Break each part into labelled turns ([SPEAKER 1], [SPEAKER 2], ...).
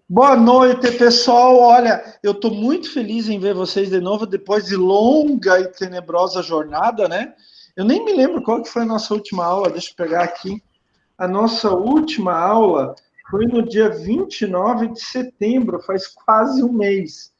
[SPEAKER 1] Boa noite, pessoal. Olha, eu estou muito feliz em ver vocês de novo depois de longa e tenebrosa jornada, né? Eu nem me lembro qual que foi a nossa última aula. Deixa eu pegar aqui. A nossa última aula foi no dia 29 de setembro, faz quase um mês.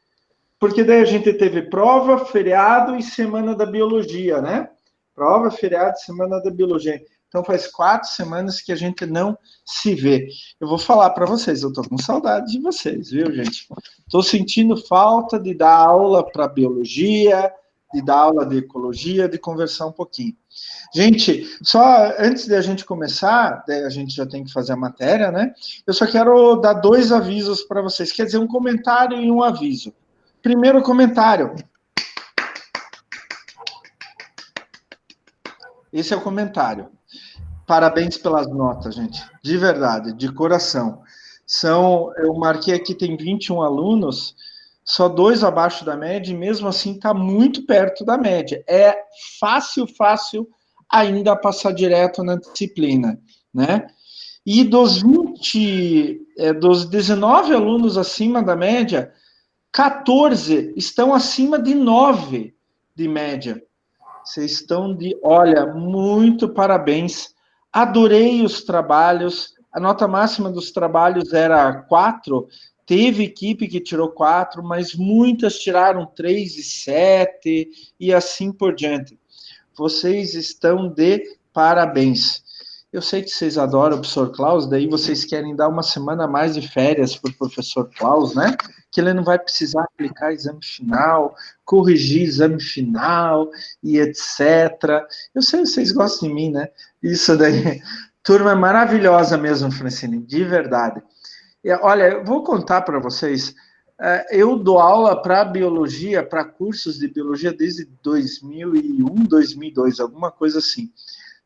[SPEAKER 1] Porque daí a gente teve prova, feriado e semana da biologia, né? Prova, feriado, semana da biologia. Então faz 4 semanas que a gente não se vê. Eu vou falar para vocês, eu tô com saudade de vocês, viu, gente? Tô sentindo falta de dar aula para biologia, de dar aula de ecologia, de conversar um pouquinho. Gente, só antes de a gente começar, a gente já tem que fazer a matéria, né? Eu só quero dar 2 avisos para vocês, quer dizer, um comentário e um aviso. Primeiro comentário. Esse é o comentário. Parabéns pelas notas, gente. De verdade, de coração. Eu marquei aqui, tem 21 alunos, só 2 abaixo da média, e mesmo assim está muito perto da média. É fácil ainda passar direto na disciplina, né? E dos 19 alunos acima da média, 14 estão acima de 9 de média. Vocês estão olha, muito parabéns. Adorei os trabalhos. A nota máxima dos trabalhos era 4. Teve equipe que tirou 4, mas muitas tiraram 3 e 7 e assim por diante. Vocês estão de parabéns. Eu sei que vocês adoram o professor Klaus, daí vocês querem dar uma semana a mais de férias para o professor Klaus, né? Que ele não vai precisar aplicar exame final, corrigir exame final e etc. Eu sei que vocês gostam de mim, né? Isso daí. Turma é maravilhosa mesmo, Francine, de verdade. E, olha, eu vou contar para vocês. Eu dou aula para biologia, para cursos de biologia desde 2001, 2002, alguma coisa assim.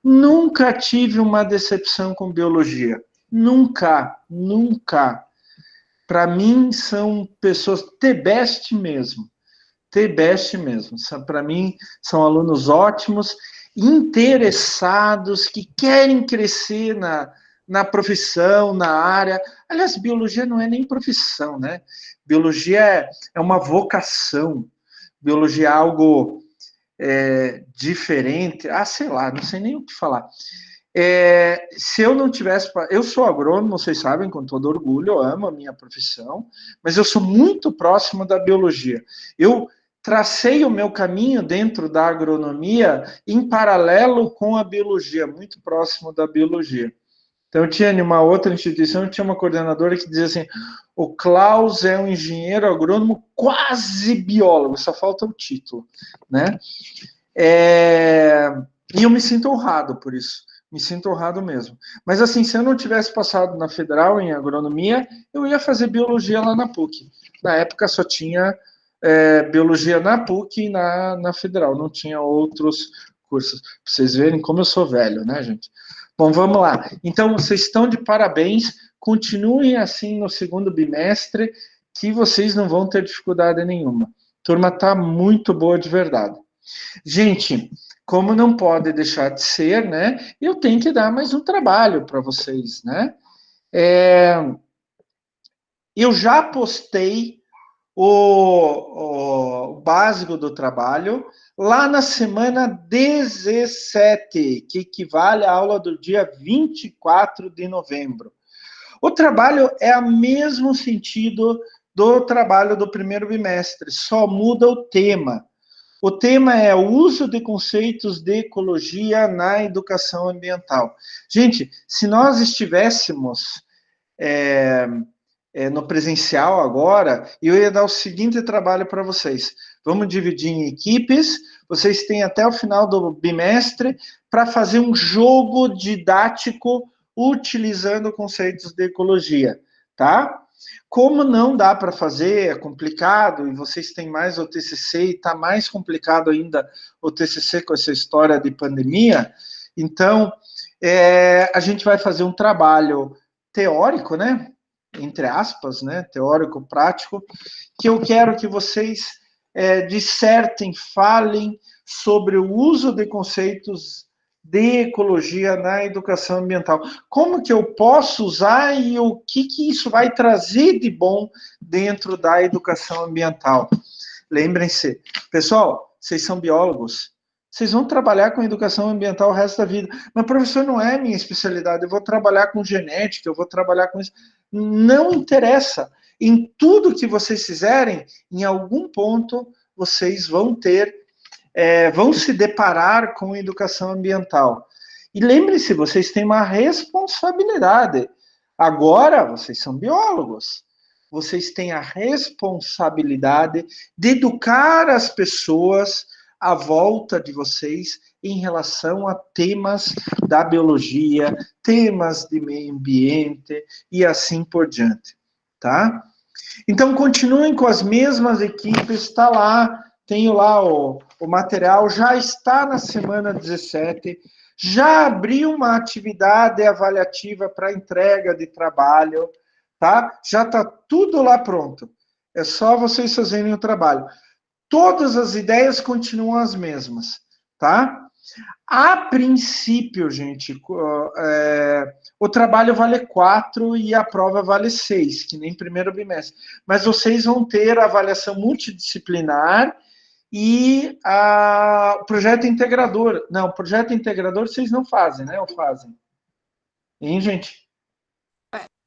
[SPEAKER 1] Nunca tive uma decepção com biologia. Nunca. Para mim, são pessoas T-best mesmo. T-best mesmo. Para mim, são alunos ótimos, interessados, que querem crescer na profissão, na área. Aliás, biologia não é nem profissão, né? Biologia é uma vocação. Biologia é algo diferente. Sei lá, não sei nem o que falar. Se eu não tivesse. Eu sou agrônomo, vocês sabem, com todo orgulho, eu amo a minha profissão, mas eu sou muito próximo da biologia. Eu tracei o meu caminho dentro da agronomia em paralelo com a biologia, muito próximo da biologia. Então, eu tinha em uma outra instituição, eu tinha uma coordenadora que dizia assim: o Klaus é um engenheiro agrônomo quase biólogo, só falta o título, né? E eu me sinto honrado por isso. Me sinto honrado mesmo. Mas, assim, se eu não tivesse passado na Federal em agronomia, eu ia fazer biologia lá na PUC. Na época só tinha biologia na PUC e na Federal, não tinha outros cursos. Pra vocês verem como eu sou velho, né, gente? Bom, vamos lá. Então, vocês estão de parabéns. Continuem assim no segundo bimestre, que vocês não vão ter dificuldade nenhuma. A turma está muito boa de verdade. Gente, como não pode deixar de ser, né? Eu tenho que dar mais um trabalho para vocês, né? Eu já postei o básico do trabalho lá na semana 17, que equivale à aula do dia 24 de novembro. O trabalho é o mesmo sentido do trabalho do primeiro bimestre, só muda o tema. O tema é o uso de conceitos de ecologia na educação ambiental. Gente, se nós estivéssemos no presencial agora, eu ia dar o seguinte trabalho para vocês. Vamos dividir em equipes, vocês têm até o final do bimestre para fazer um jogo didático utilizando conceitos de ecologia, tá? Como não dá para fazer, é complicado, e vocês têm mais o TCC, e está mais complicado ainda o TCC com essa história de pandemia, então a gente vai fazer um trabalho teórico, né? Entre aspas, né? Teórico, prático, que eu quero que vocês dissertem, falem sobre o uso de conceitos de ecologia na educação ambiental. Como que eu posso usar e o que isso vai trazer de bom dentro da educação ambiental? Lembrem-se, pessoal, vocês são biólogos, vocês vão trabalhar com educação ambiental o resto da vida. Mas, professor, não é minha especialidade, eu vou trabalhar com genética, eu vou trabalhar com isso. Não interessa. Em tudo que vocês fizerem, em algum ponto, vocês vão ter, vão se deparar com educação ambiental. E lembre-se, vocês têm uma responsabilidade. Agora, vocês são biólogos. Vocês têm a responsabilidade de educar as pessoas à volta de vocês em relação a temas da biologia, temas de meio ambiente e assim por diante, tá? Então, continuem com as mesmas equipes, está lá, tenho lá o material, já está na semana 17, já abri uma atividade avaliativa para entrega de trabalho, tá? Já está tudo lá pronto. É só vocês fazerem o trabalho. Todas as ideias continuam as mesmas, tá? A princípio, gente, o trabalho vale 4 e a prova vale 6, que nem primeiro bimestre. Mas vocês vão ter a avaliação multidisciplinar e o projeto integrador. Não, o projeto integrador vocês não fazem, né? Ou fazem? Hein, gente?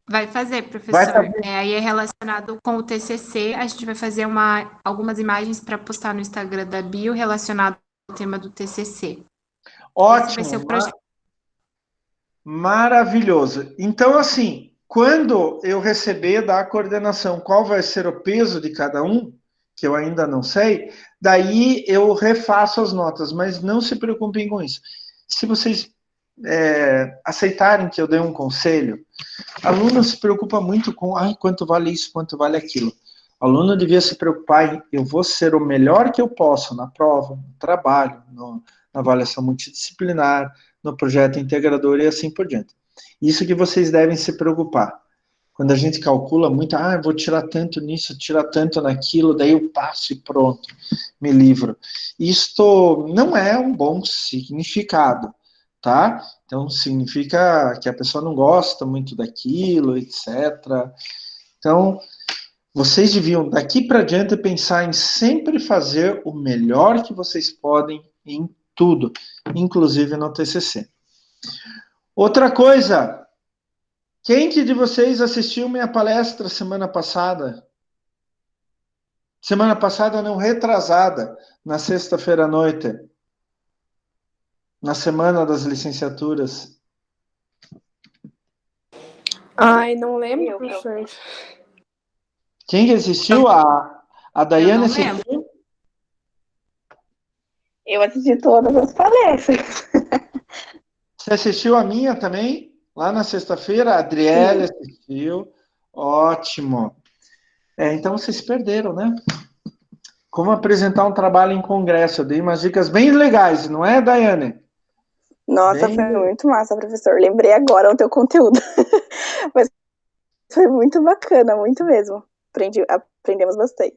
[SPEAKER 2] Vai fazer, professor.
[SPEAKER 1] Vai fazer.
[SPEAKER 2] Aí é relacionado com o TCC. A gente vai fazer algumas imagens para postar no Instagram da Bio relacionado ao tema do TCC.
[SPEAKER 1] Ótimo.
[SPEAKER 2] Esse vai ser o projeto.
[SPEAKER 1] Maravilhoso. Então, assim, quando eu receber da coordenação qual vai ser o peso de cada um, que eu ainda não sei, daí eu refaço as notas, mas não se preocupem com isso. Se vocês aceitarem que eu dê um conselho, aluno se preocupa muito com quanto vale isso, quanto vale aquilo. O aluno devia se preocupar em eu vou ser o melhor que eu posso na prova, no trabalho, na avaliação multidisciplinar, no projeto integrador e assim por diante. Isso que vocês devem se preocupar. Quando a gente calcula muito, eu vou tirar tanto nisso, tirar tanto naquilo, daí eu passo e pronto, me livro. Isto não é um bom significado, tá? Então, significa que a pessoa não gosta muito daquilo, etc. Então, vocês deviam, daqui para diante, pensar em sempre fazer o melhor que vocês podem em tudo, inclusive no TCC. Outra coisa, quem que de vocês assistiu minha palestra semana passada? Semana passada, não, retrasada, na sexta-feira à noite, na semana das licenciaturas.
[SPEAKER 3] Ai, não lembro, professor.
[SPEAKER 1] Quem que assistiu? A Daiane assistiu?
[SPEAKER 3] Eu assisti todas as palestras.
[SPEAKER 1] Você assistiu a minha também? Lá na sexta-feira, a Adriele assistiu. Ótimo. Então vocês perderam, né? Como apresentar um trabalho em congresso. Eu dei umas dicas bem legais, não é, Daiane?
[SPEAKER 3] Nossa, foi muito massa, professor. Lembrei agora o teu conteúdo. Mas foi muito bacana, muito mesmo. Aprendemos bastante.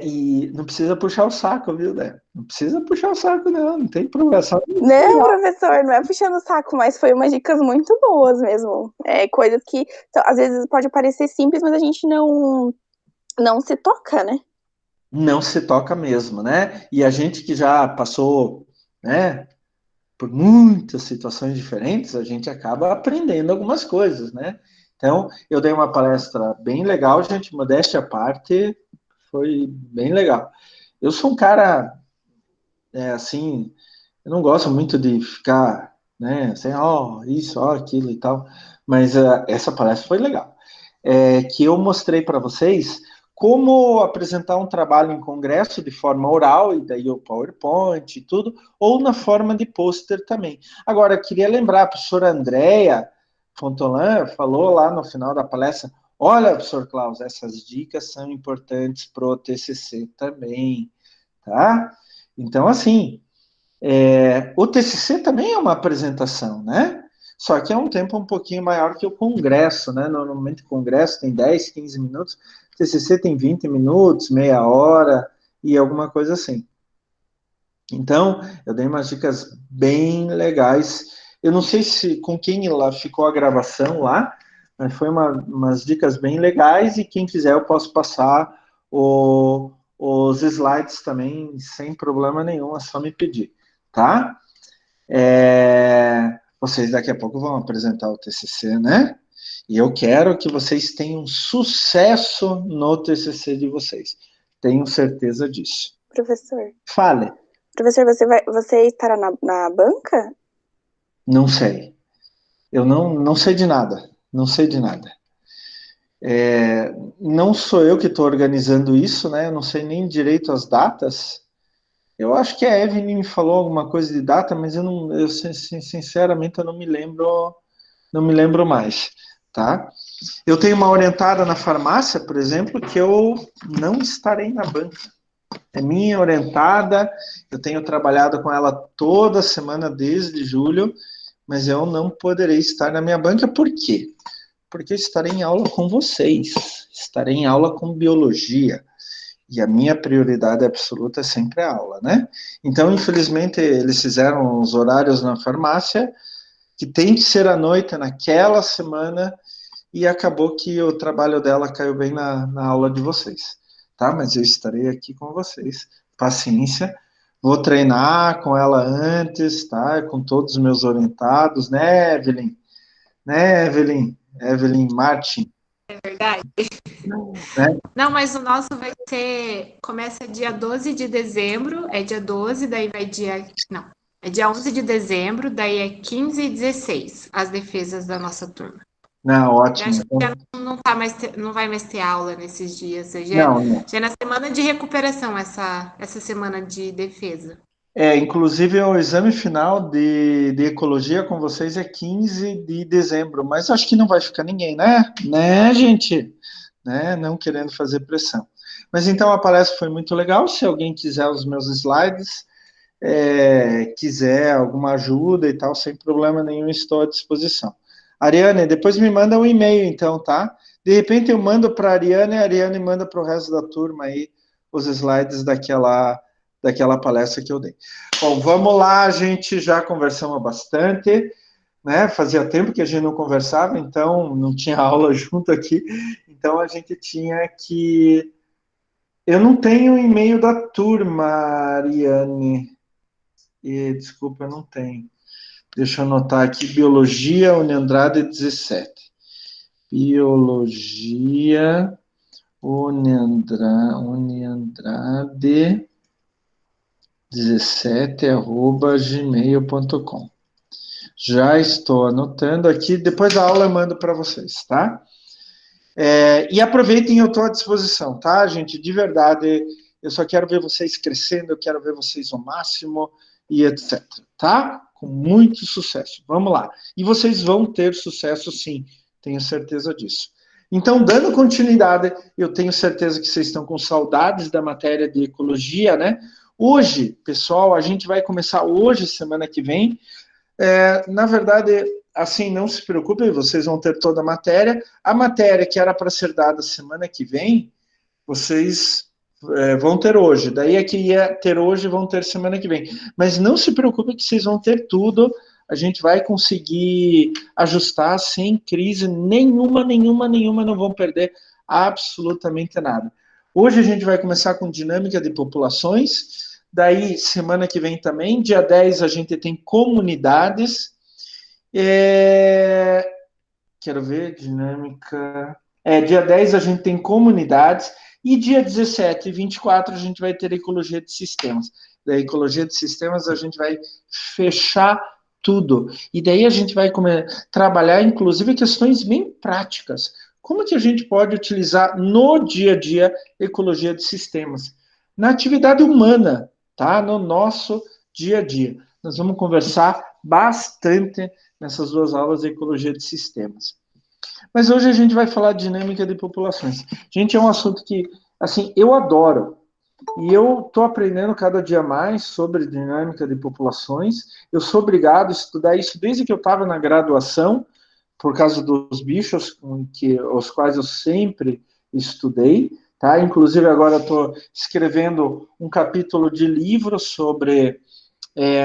[SPEAKER 1] E não precisa puxar o saco, viu, né? Não precisa puxar o saco, não tem problema.
[SPEAKER 3] Não, professor, não é puxando o saco, mas foi umas dicas muito boas mesmo. Coisas que, às vezes, pode parecer simples, mas a gente não se toca, né?
[SPEAKER 1] Não se toca mesmo, né? E a gente que já passou, né, por muitas situações diferentes, a gente acaba aprendendo algumas coisas, né? Então, eu dei uma palestra bem legal, gente, modéstia à parte, foi bem legal. Eu sou um cara, assim, eu não gosto muito de ficar, né, assim, isso, aquilo e tal, mas essa palestra foi legal. Que eu mostrei para vocês como apresentar um trabalho em congresso de forma oral, e daí o PowerPoint e tudo, ou na forma de pôster também. Agora, eu queria lembrar, a professora Andréia Fontolan falou lá no final da palestra, olha, professor Klaus, essas dicas são importantes para o TCC também, tá? Então, assim, o TCC também é uma apresentação, né? Só que é um tempo um pouquinho maior que o congresso, né? Normalmente o congresso tem 10, 15 minutos, o TCC tem 20 minutos, meia hora e alguma coisa assim. Então, eu dei umas dicas bem legais. Eu não sei se com quem lá ficou a gravação lá, mas foi umas dicas bem legais, e quem quiser eu posso passar os slides também sem problema nenhum, é só me pedir, tá? Vocês daqui a pouco vão apresentar o TCC, né? E eu quero que vocês tenham sucesso no TCC de vocês. Tenho certeza disso.
[SPEAKER 3] Professor.
[SPEAKER 1] Fale.
[SPEAKER 3] Professor, você estará na banca?
[SPEAKER 1] Não sei. Eu não sei de nada. Não sei de nada. Não sou eu que estou organizando isso, né? Eu não sei nem direito as datas. Eu acho que a Evelyn me falou alguma coisa de data, mas sinceramente eu não me lembro mais, tá? Eu tenho uma orientada na farmácia, por exemplo, que eu não estarei na banca. É minha orientada, eu tenho trabalhado com ela toda semana desde julho, mas eu não poderei estar na minha banca. Por quê? Porque eu estarei em aula com vocês, estarei em aula com biologia, e a minha prioridade absoluta é sempre a aula, né? Então, infelizmente, eles fizeram os horários na farmácia, que tem que ser à noite naquela semana, e acabou que o trabalho dela caiu bem na aula de vocês, tá? Mas eu estarei aqui com vocês. Paciência. Vou treinar com ela antes, tá? Com todos os meus orientados, né, Evelyn? Né, Evelyn? Evelyn Martin.
[SPEAKER 2] É verdade?
[SPEAKER 1] Né?
[SPEAKER 2] Não, mas o nosso vai ser. Começa dia 12 de dezembro, é dia 12, daí vai dia. Não, é dia 11 de dezembro, daí é 15 e 16, as defesas da nossa turma.
[SPEAKER 1] Não,
[SPEAKER 2] Eu
[SPEAKER 1] ótimo.
[SPEAKER 2] acho que já não vai mais ter aula nesses dias.
[SPEAKER 1] Não.
[SPEAKER 2] Já é na semana de recuperação, essa semana de defesa.
[SPEAKER 1] Inclusive o exame final de ecologia com vocês é 15 de dezembro, mas acho que não vai ficar ninguém, né? Né, gente? Né? Não querendo fazer pressão. Mas então a palestra foi muito legal. Se alguém quiser os meus slides, quiser alguma ajuda e tal, sem problema nenhum, estou à disposição. Ariane, depois me manda um e-mail, então, tá? De repente eu mando para a Ariane manda para o resto da turma aí os slides daquela palestra que eu dei. Bom, vamos lá, a gente já conversamos bastante, né? Fazia tempo que a gente não conversava, então não tinha aula junto aqui, então a gente tinha que... Eu não tenho o e-mail da turma, Ariane. Desculpa, eu não tenho. Deixa eu anotar aqui, Biologia, Uniandrade 17. Biologia, Uniandrade 17, @gmail.com. Já estou anotando aqui, depois da aula eu mando para vocês, tá? E aproveitem, eu estou à disposição, tá, gente? De verdade, eu só quero ver vocês crescendo, eu quero ver vocês ao máximo e etc, tá? Com muito sucesso. Vamos lá. E vocês vão ter sucesso, sim, tenho certeza disso. Então, dando continuidade, eu tenho certeza que vocês estão com saudades da matéria de ecologia, né? Hoje, pessoal, a gente vai começar hoje, semana que vem. Na verdade, assim, não se preocupem, vocês vão ter toda a matéria. A matéria que era para ser dada semana que vem, vocês vão ter hoje. Daí a que ia ter hoje, vão ter semana que vem. Mas não se preocupem que vocês vão ter tudo. A gente vai conseguir ajustar sem crise nenhuma, não vão perder absolutamente nada. Hoje a gente vai começar com dinâmica de populações. Daí, semana que vem também, dia 10 a gente tem comunidades. Quero ver, dinâmica... dia 10 a gente tem comunidades, e dia 17 e 24 a gente vai ter ecologia de sistemas. Da ecologia de sistemas a gente vai fechar tudo. E daí a gente vai trabalhar, inclusive, questões bem práticas. Como que a gente pode utilizar no dia a dia ecologia de sistemas? Na atividade humana, tá? No nosso dia a dia. Nós vamos conversar bastante nessas duas aulas de ecologia de sistemas. Mas hoje a gente vai falar de dinâmica de populações. Gente, é um assunto que, assim, eu adoro. E eu estou aprendendo cada dia mais sobre dinâmica de populações. Eu sou obrigado a estudar isso desde que eu estava na graduação, por causa dos bichos os quais eu sempre estudei, tá? Inclusive, agora estou escrevendo um capítulo de livro sobre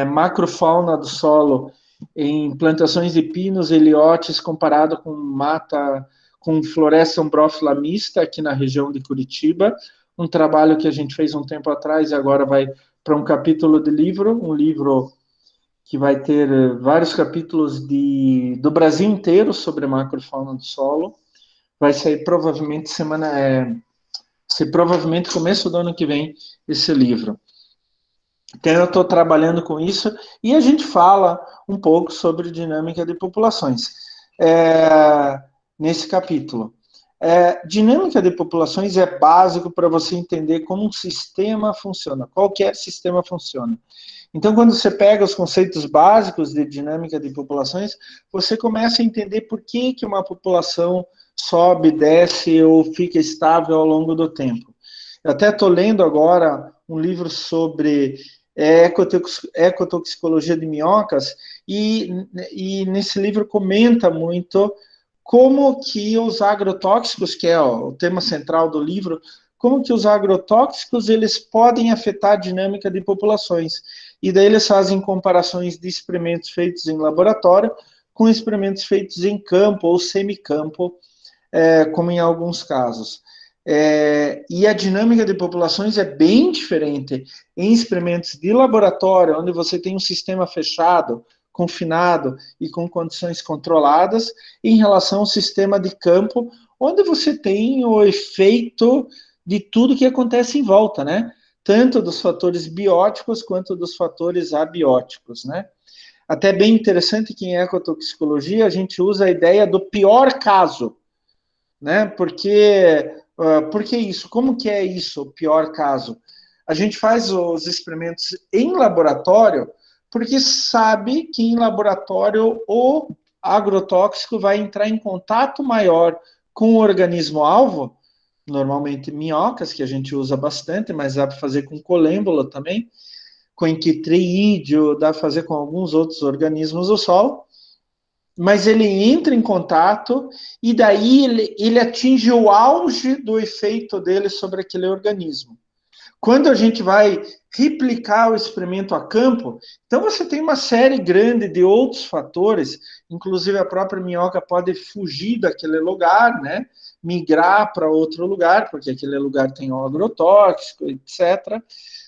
[SPEAKER 1] macrofauna do solo em plantações de pinos e ilhotes comparado com mata, com floresta umbrófila mista aqui na região de Curitiba, um trabalho que a gente fez um tempo atrás e agora vai para um capítulo de livro, um livro que vai ter vários capítulos do Brasil inteiro sobre macrofauna do solo. Vai sair provavelmente provavelmente começo do ano que vem esse livro. Então eu estou trabalhando com isso e a gente fala um pouco sobre dinâmica de populações nesse capítulo. Dinâmica de populações é básico para você entender como um sistema funciona, qualquer sistema funciona. Então, quando você pega os conceitos básicos de dinâmica de populações, você começa a entender por que uma população sobe, desce ou fica estável ao longo do tempo. Eu até estou lendo agora um livro sobre ecotoxicologia de minhocas e nesse livro comenta muito como que os agrotóxicos, que é o tema central do livro, como que os agrotóxicos eles podem afetar a dinâmica de populações. E daí eles fazem comparações de experimentos feitos em laboratório com experimentos feitos em campo ou semicampo, como em alguns casos. E a dinâmica de populações é bem diferente em experimentos de laboratório, onde você tem um sistema fechado, confinado e com condições controladas, em relação ao sistema de campo, onde você tem o efeito de tudo que acontece em volta, né? Tanto dos fatores bióticos quanto dos fatores abióticos, né? Até bem interessante que em ecotoxicologia a gente usa a ideia do pior caso, né? Porque isso? Como que é isso, o pior caso? A gente faz os experimentos em laboratório porque sabe que em laboratório o agrotóxico vai entrar em contato maior com o organismo-alvo, normalmente minhocas, que a gente usa bastante, mas dá para fazer com colêmbola também, com enquitreídeo, dá para fazer com alguns outros organismos do solo, mas ele entra em contato e daí ele atinge o auge do efeito dele sobre aquele organismo. Quando a gente vai replicar o experimento a campo, então você tem uma série grande de outros fatores, inclusive a própria minhoca pode fugir daquele lugar, né? Migrar para outro lugar, porque aquele lugar tem um agrotóxico, etc.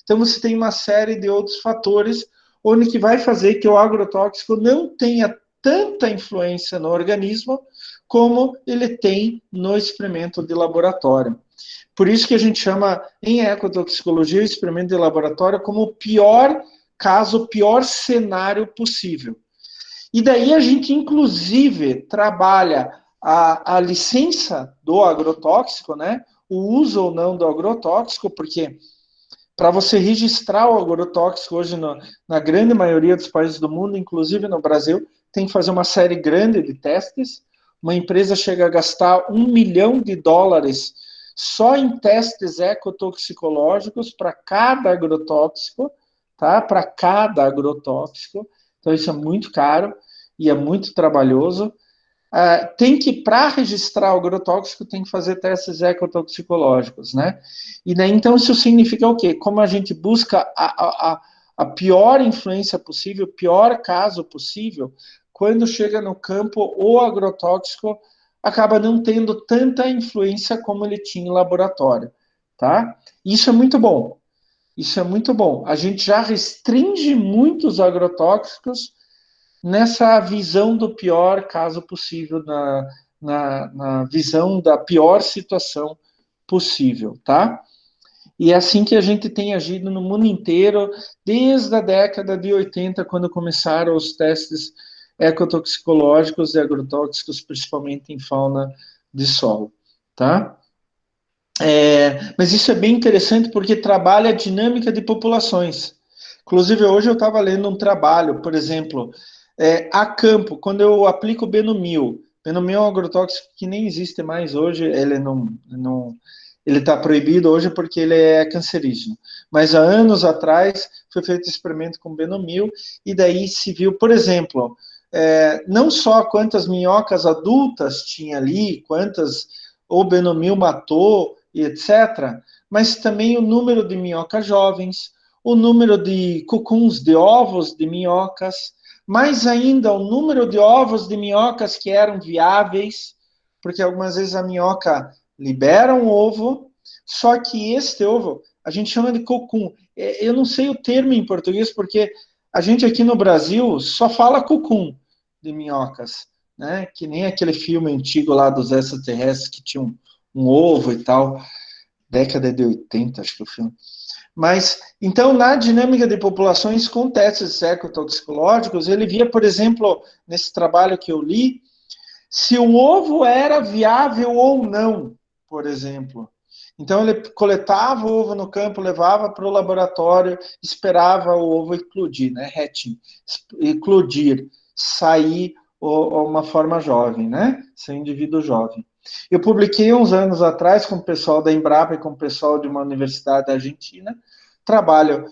[SPEAKER 1] Então você tem uma série de outros fatores onde que vai fazer que o agrotóxico não tenha tanta influência no organismo como ele tem no experimento de laboratório. Por isso que a gente chama, em ecotoxicologia, o experimento de laboratório como o pior caso, o pior cenário possível. E daí a gente, inclusive, trabalha a licença do agrotóxico, né? O uso ou não do agrotóxico, porque para você registrar o agrotóxico hoje na grande maioria dos países do mundo, inclusive no Brasil, tem que fazer uma série grande de testes. Uma empresa chega a gastar $1 milhão só em testes ecotoxicológicos para cada agrotóxico, tá? Para cada agrotóxico. Então, isso é muito caro e é muito trabalhoso. Tem que, para registrar o agrotóxico, tem que fazer testes ecotoxicológicos, né? E daí, então, isso significa o quê? Como a gente busca a pior influência possível, o pior caso possível, quando chega no campo, o agrotóxico acaba não tendo tanta influência como ele tinha em laboratório, tá? Isso é muito bom. Isso é muito bom. A gente já restringe muito os agrotóxicos nessa visão do pior caso possível, na visão da pior situação possível, tá? E é assim que a gente tem agido no mundo inteiro, desde a década de 80, quando começaram os testes ecotoxicológicos e agrotóxicos, principalmente em fauna de solo, tá? Mas isso é bem interessante porque trabalha a dinâmica de populações. Inclusive, hoje eu estava lendo um trabalho, por exemplo, a campo, quando eu aplico Benomil. Benomil é um agrotóxico que nem existe mais hoje, ele está proibido hoje porque ele é cancerígeno. Mas há anos atrás foi feito experimento com Benomil e daí se viu, por exemplo, não só quantas minhocas adultas tinha ali, quantas o Benomil matou, e etc., mas também o número de minhocas jovens, o número de cucuns de ovos de minhocas, mais ainda o número de ovos de minhocas que eram viáveis, porque algumas vezes a minhoca libera um ovo, só que este ovo a gente chama de cocum. Eu não sei o termo em português, porque a gente aqui no Brasil só fala cocum de minhocas, né? Que nem aquele filme antigo lá dos extraterrestres que tinha um ovo e tal, década de 80, acho que é o filme. Mas, então, na dinâmica de populações com testes ecotoxicológicos, ele via, por exemplo, nesse trabalho que eu li, se o ovo era viável ou não, por exemplo. Então, ele coletava o ovo no campo, levava para o laboratório, esperava o ovo eclodir, né? Hatching, eclodir, sair uma forma jovem, né? Ser um indivíduo jovem. Eu publiquei uns anos atrás com o pessoal da Embrapa e com o pessoal de uma universidade da Argentina, trabalho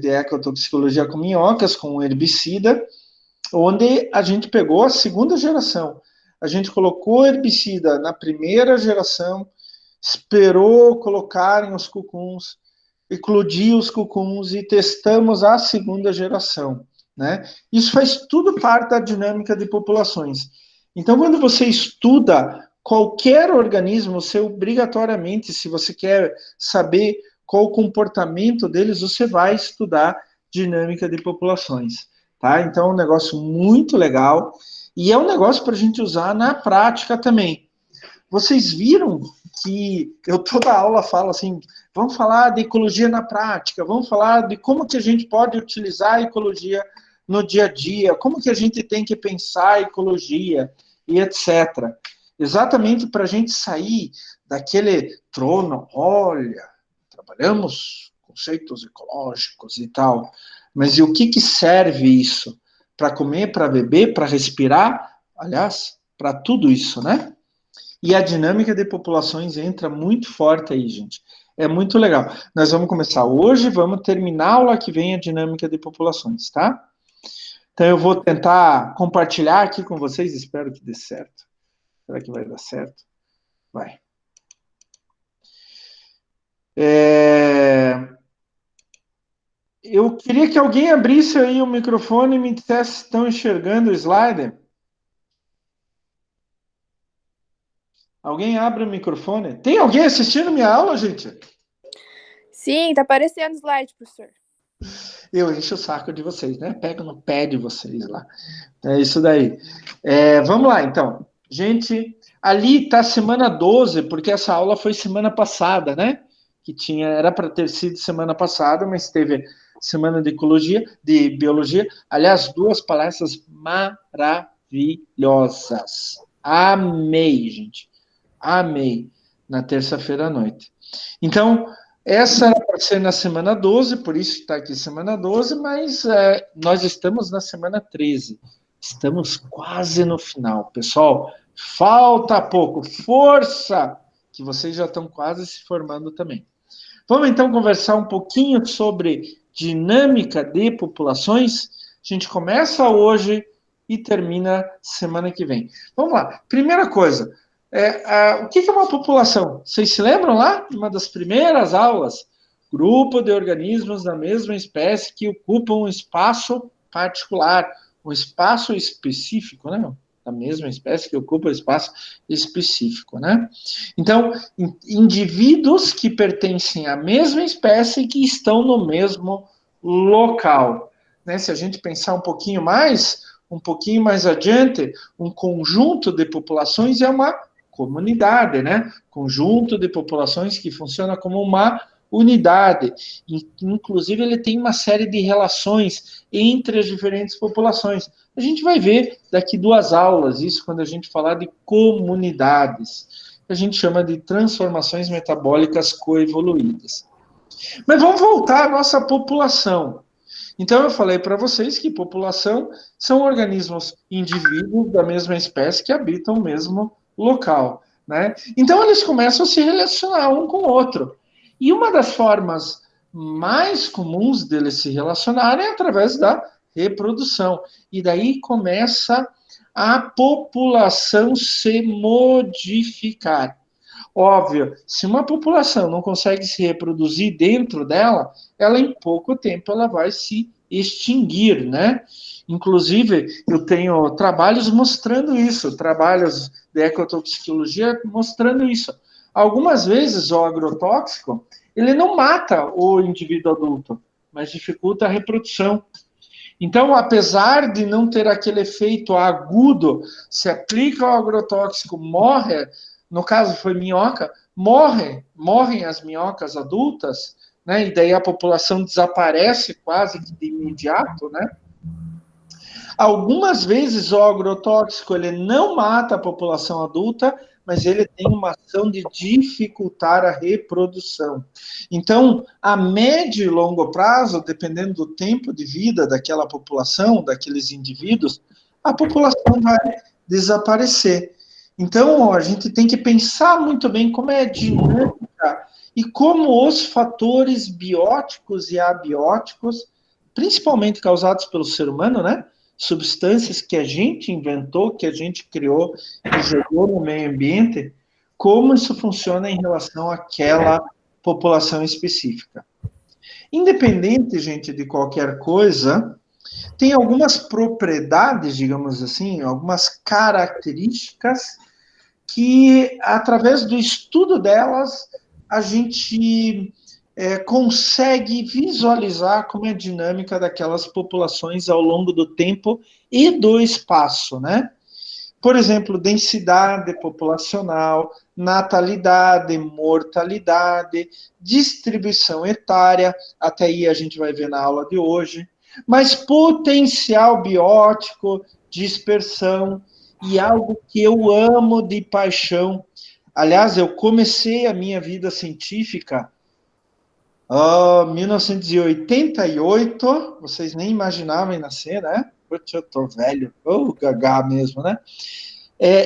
[SPEAKER 1] de ecotoxicologia com minhocas, com herbicida, onde a gente pegou a segunda geração. A gente colocou herbicida na primeira geração, esperou colocarem os cucuns, eclodir os cucuns e testamos a segunda geração, né? Isso faz tudo parte da dinâmica de populações. Então, quando você estuda qualquer organismo, você obrigatoriamente, se você quer saber qual o comportamento deles, você vai estudar dinâmica de populações, tá? Então, é um negócio muito legal e é um negócio para a gente usar na prática também. Vocês viram que eu toda aula falo assim, vamos falar de ecologia na prática, vamos falar de como que a gente pode utilizar a ecologia no dia a dia, como que a gente tem que pensar a ecologia e etc. Exatamente para a gente sair daquele trono, olha, trabalhamos conceitos ecológicos e tal, mas e o que serve isso? Para comer, para beber, para respirar? Aliás, para tudo isso, né? E a dinâmica de populações entra muito forte aí, gente. É muito legal. Nós vamos começar hoje, vamos terminar a aula que vem a dinâmica de populações, tá? Então eu vou tentar compartilhar aqui com vocês, espero que dê certo. Será que vai dar certo? Vai. Eu queria que alguém abrisse aí o microfone e me dissesse se estão enxergando o slide. Alguém abre o microfone? Tem alguém assistindo minha aula, gente?
[SPEAKER 4] Sim, tá aparecendo o slide, professor.
[SPEAKER 1] Eu encho o saco de vocês, né? Pego no pé de vocês lá. É isso daí. Vamos lá, então. Gente, ali está semana 12, porque essa aula foi semana passada, né? Era para ter sido semana passada, mas teve semana de ecologia, de biologia. Aliás, 2 palestras maravilhosas. Amei, gente. Amei. Na terça-feira à noite. Então, essa era para ser na semana 12, por isso está aqui semana 12, mas nós estamos na semana 13. Estamos quase no final. Pessoal, falta pouco. Força! Que vocês já estão quase se formando também. Vamos então conversar um pouquinho sobre dinâmica de populações. A gente começa hoje e termina semana que vem. Vamos lá. Primeira coisa. O que é uma população? Vocês se lembram lá? Uma das primeiras aulas. Grupo de organismos da mesma espécie que ocupam um espaço particular, um espaço específico, né? Da mesma espécie que ocupa um espaço específico, né? Então, indivíduos que pertencem à mesma espécie e que estão no mesmo local. Né? Se a gente pensar um pouquinho mais adiante, um conjunto de populações é uma comunidade, né? Conjunto de populações que funciona como uma unidade. Inclusive, ele tem uma série de relações entre as diferentes populações. A gente vai ver daqui 2 aulas isso quando a gente falar de comunidades. A gente chama de transformações metabólicas coevoluídas. Mas vamos voltar à nossa população. Então, eu falei para vocês que população são organismos, indivíduos da mesma espécie que habitam o mesmo local, né? Então, eles começam a se relacionar um com o outro. E uma das formas mais comuns deles se relacionarem é através da reprodução. E daí começa a população se modificar. Óbvio, se uma população não consegue se reproduzir dentro dela, ela em pouco tempo ela vai se extinguir, né? Inclusive, eu tenho trabalhos mostrando isso, trabalhos de ecotoxicologia mostrando isso. Algumas vezes o agrotóxico, ele não mata o indivíduo adulto, mas dificulta a reprodução. Então, apesar de não ter aquele efeito agudo, se aplica o agrotóxico, morre, no caso foi minhoca, morrem as minhocas adultas, né? E daí a população desaparece quase que de imediato, né? Algumas vezes o agrotóxico ele não mata a população adulta, mas ele tem uma ação de dificultar a reprodução. Então, a médio e longo prazo, dependendo do tempo de vida daquela população, daqueles indivíduos, a população vai desaparecer. Então, a gente tem que pensar muito bem como é a dinâmica e como os fatores bióticos e abióticos, principalmente causados pelo ser humano, né? Substâncias que a gente inventou, que a gente criou e jogou no meio ambiente, como isso funciona em relação àquela população específica. Independente, gente, de qualquer coisa, tem algumas propriedades, digamos assim, algumas características que, através do estudo delas, a gente consegue visualizar como é a dinâmica daquelas populações ao longo do tempo e do espaço, né? Por exemplo, densidade populacional, natalidade, mortalidade, distribuição etária, até aí a gente vai ver na aula de hoje, mas potencial biótico, dispersão, e algo que eu amo de paixão. Aliás, eu comecei a minha vida científica 1988, vocês nem imaginavam em nascer, né? Putz, eu tô velho, gagá mesmo, né?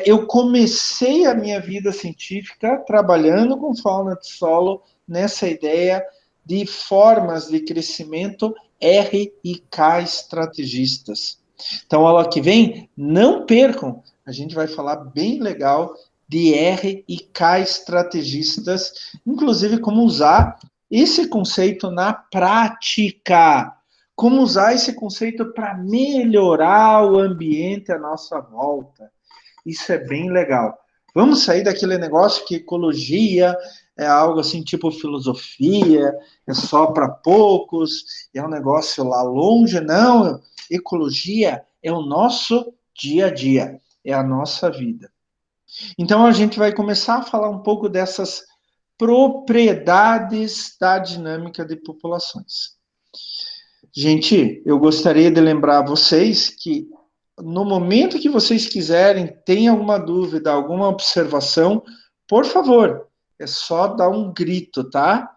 [SPEAKER 1] Eu comecei a minha vida científica trabalhando com fauna de solo nessa ideia de formas de crescimento R e K estrategistas. Então, aula que vem, não percam, a gente vai falar bem legal de R e K estrategistas, inclusive como usar esse conceito na prática, como usar esse conceito para melhorar o ambiente à nossa volta. Isso é bem legal. Vamos sair daquele negócio que ecologia é algo assim, tipo filosofia, é só para poucos, é um negócio lá longe. Não, ecologia é o nosso dia a dia, é a nossa vida. Então, a gente vai começar a falar um pouco dessas propriedades da dinâmica de populações. Gente, eu gostaria de lembrar vocês que no momento que vocês quiserem, tem alguma dúvida, alguma observação, por favor, é só dar um grito, tá?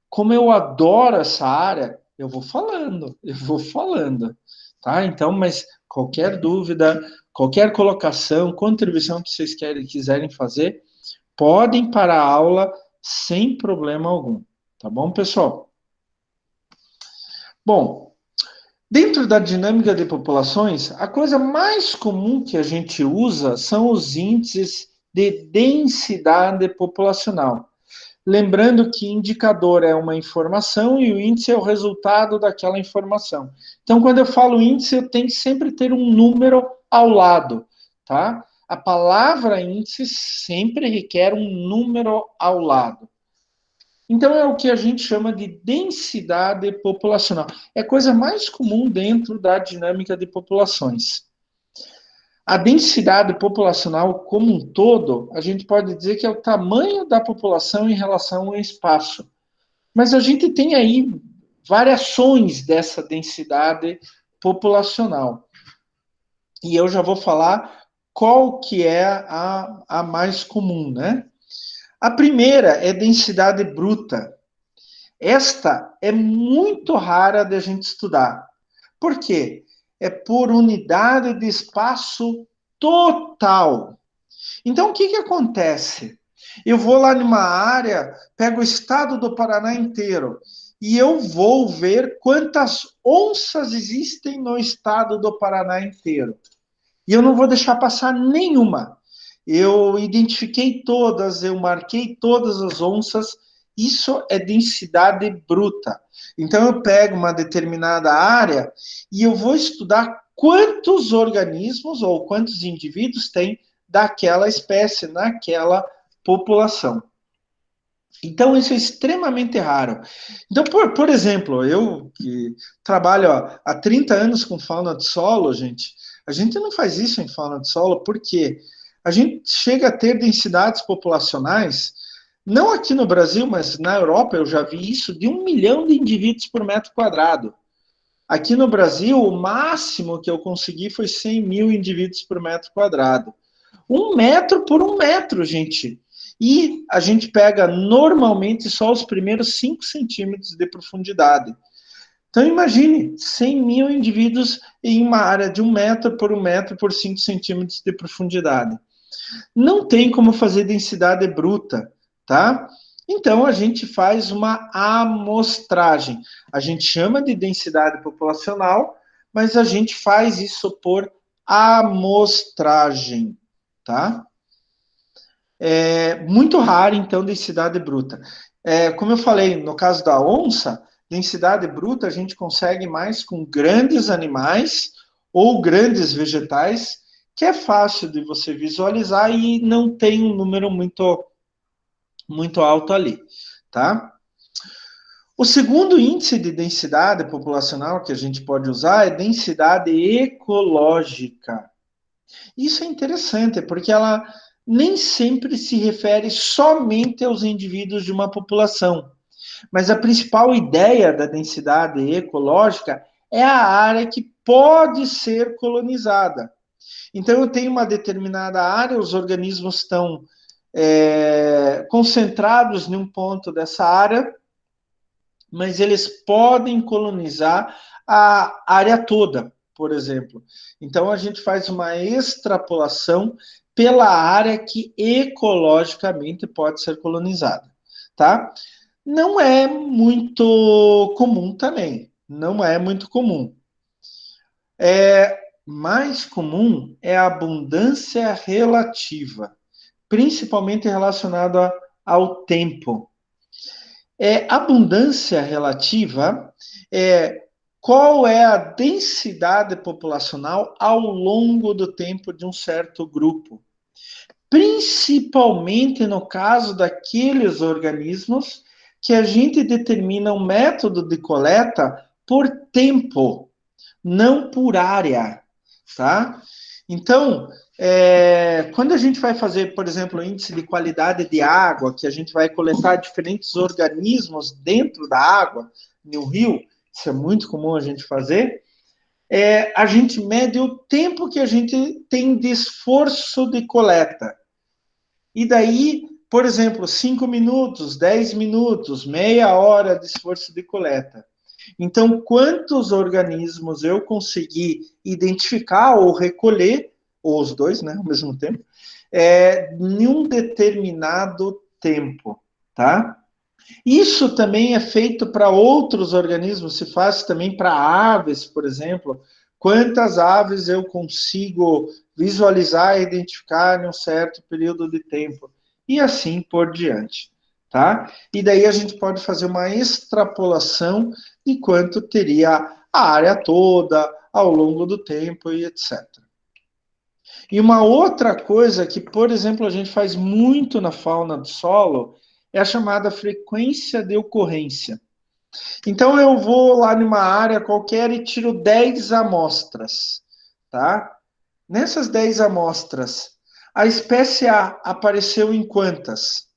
[SPEAKER 1] Como eu adoro essa área, eu vou falando, tá? Então, mas qualquer dúvida, qualquer colocação, contribuição que vocês quiserem fazer, podem parar a aula sem problema algum, tá bom, pessoal? Bom, dentro da dinâmica de populações, a coisa mais comum que a gente usa são os índices de densidade populacional. Lembrando que indicador é uma informação e o índice é o resultado daquela informação. Então, quando eu falo índice, eu tenho que sempre ter um número ao lado, tá? A palavra índice sempre requer um número ao lado. Então, é o que a gente chama de densidade populacional. É a coisa mais comum dentro da dinâmica de populações. A densidade populacional como um todo, a gente pode dizer que é o tamanho da população em relação ao espaço. Mas a gente tem aí variações dessa densidade populacional. E eu já vou falar qual que é a mais comum, né? A primeira é densidade bruta. Esta é muito rara de a gente estudar. Por quê? É por unidade de espaço total. Então, o que acontece? Eu vou lá numa área, pego o estado do Paraná inteiro, e eu vou ver quantas onças existem no estado do Paraná inteiro. E eu não vou deixar passar nenhuma. eu identifiquei todas, eu marquei todas as onças, isso é densidade bruta. Então, eu pego uma determinada área e eu vou estudar quantos organismos ou quantos indivíduos tem daquela espécie, naquela população. Então, isso é extremamente raro. Então, por exemplo, eu que trabalho há 30 anos com fauna de solo, a gente não faz isso em fauna de solo porque a gente chega a ter densidades populacionais, não aqui no Brasil, mas na Europa eu já vi isso, de 1 milhão de indivíduos por metro quadrado. Aqui no Brasil, o máximo que eu consegui foi 100 mil indivíduos por metro quadrado. 1 metro por 1 metro, gente. E a gente pega normalmente só os primeiros 5 centímetros de profundidade. Então imagine, 100 mil indivíduos em uma área de 1 metro por 5 centímetros de profundidade. Não tem como fazer densidade bruta, tá? Então a gente faz uma amostragem. A gente chama de densidade populacional, mas a gente faz isso por amostragem, tá? É muito raro, então, densidade bruta. Como eu falei, no caso da onça, densidade bruta a gente consegue mais com grandes animais ou grandes vegetais, que é fácil de você visualizar e não tem um número muito alto ali, tá? O segundo índice de densidade populacional que a gente pode usar é densidade ecológica. Isso é interessante, porque ela nem sempre se refere somente aos indivíduos de uma população. Mas a principal ideia da densidade ecológica é a área que pode ser colonizada. Então, eu tenho uma determinada área, os organismos estão concentrados em um ponto dessa área, mas eles podem colonizar a área toda, por exemplo. Então, a gente faz uma extrapolação pela área que ecologicamente pode ser colonizada, tá? Não é muito comum também, não é muito comum. Mais comum é a abundância relativa, principalmente relacionada ao tempo. Abundância relativa qual é a densidade populacional ao longo do tempo de um certo grupo. Principalmente no caso daqueles organismos que a gente determina um método de coleta por tempo, não por área, tá? Então, quando a gente vai fazer, por exemplo, o índice de qualidade de água, que a gente vai coletar diferentes organismos dentro da água, no rio, isso é muito comum a gente fazer, a gente mede o tempo que a gente tem de esforço de coleta. E daí, por exemplo, 5 minutos, 10 minutos, meia hora de esforço de coleta. Então, quantos organismos eu consegui identificar ou recolher, ou os dois, né, ao mesmo tempo, em um determinado tempo, tá? Isso também é feito para outros organismos, se faz também para aves, por exemplo. Quantas aves eu consigo visualizar e identificar em um certo período de tempo? E assim por diante, tá? E daí a gente pode fazer uma extrapolação de quanto teria a área toda, ao longo do tempo e etc. E uma outra coisa que, por exemplo, a gente faz muito na fauna do solo é a chamada frequência de ocorrência. Então, eu vou lá numa área qualquer e tiro 10 amostras, tá? Nessas 10 amostras, a espécie A apareceu em quantas?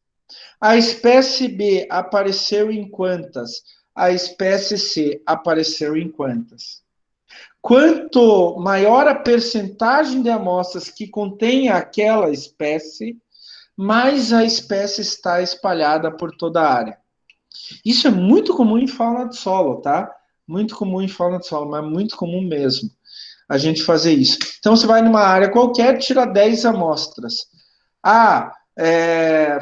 [SPEAKER 1] A espécie B apareceu em quantas? A espécie C apareceu em quantas? Quanto maior a percentagem de amostras que contém aquela espécie, mais a espécie está espalhada por toda a área. Isso é muito comum em fauna de solo, tá? Muito comum em fauna de solo, mas muito comum mesmo a gente fazer isso. Então, você vai numa área qualquer, tira 10 amostras.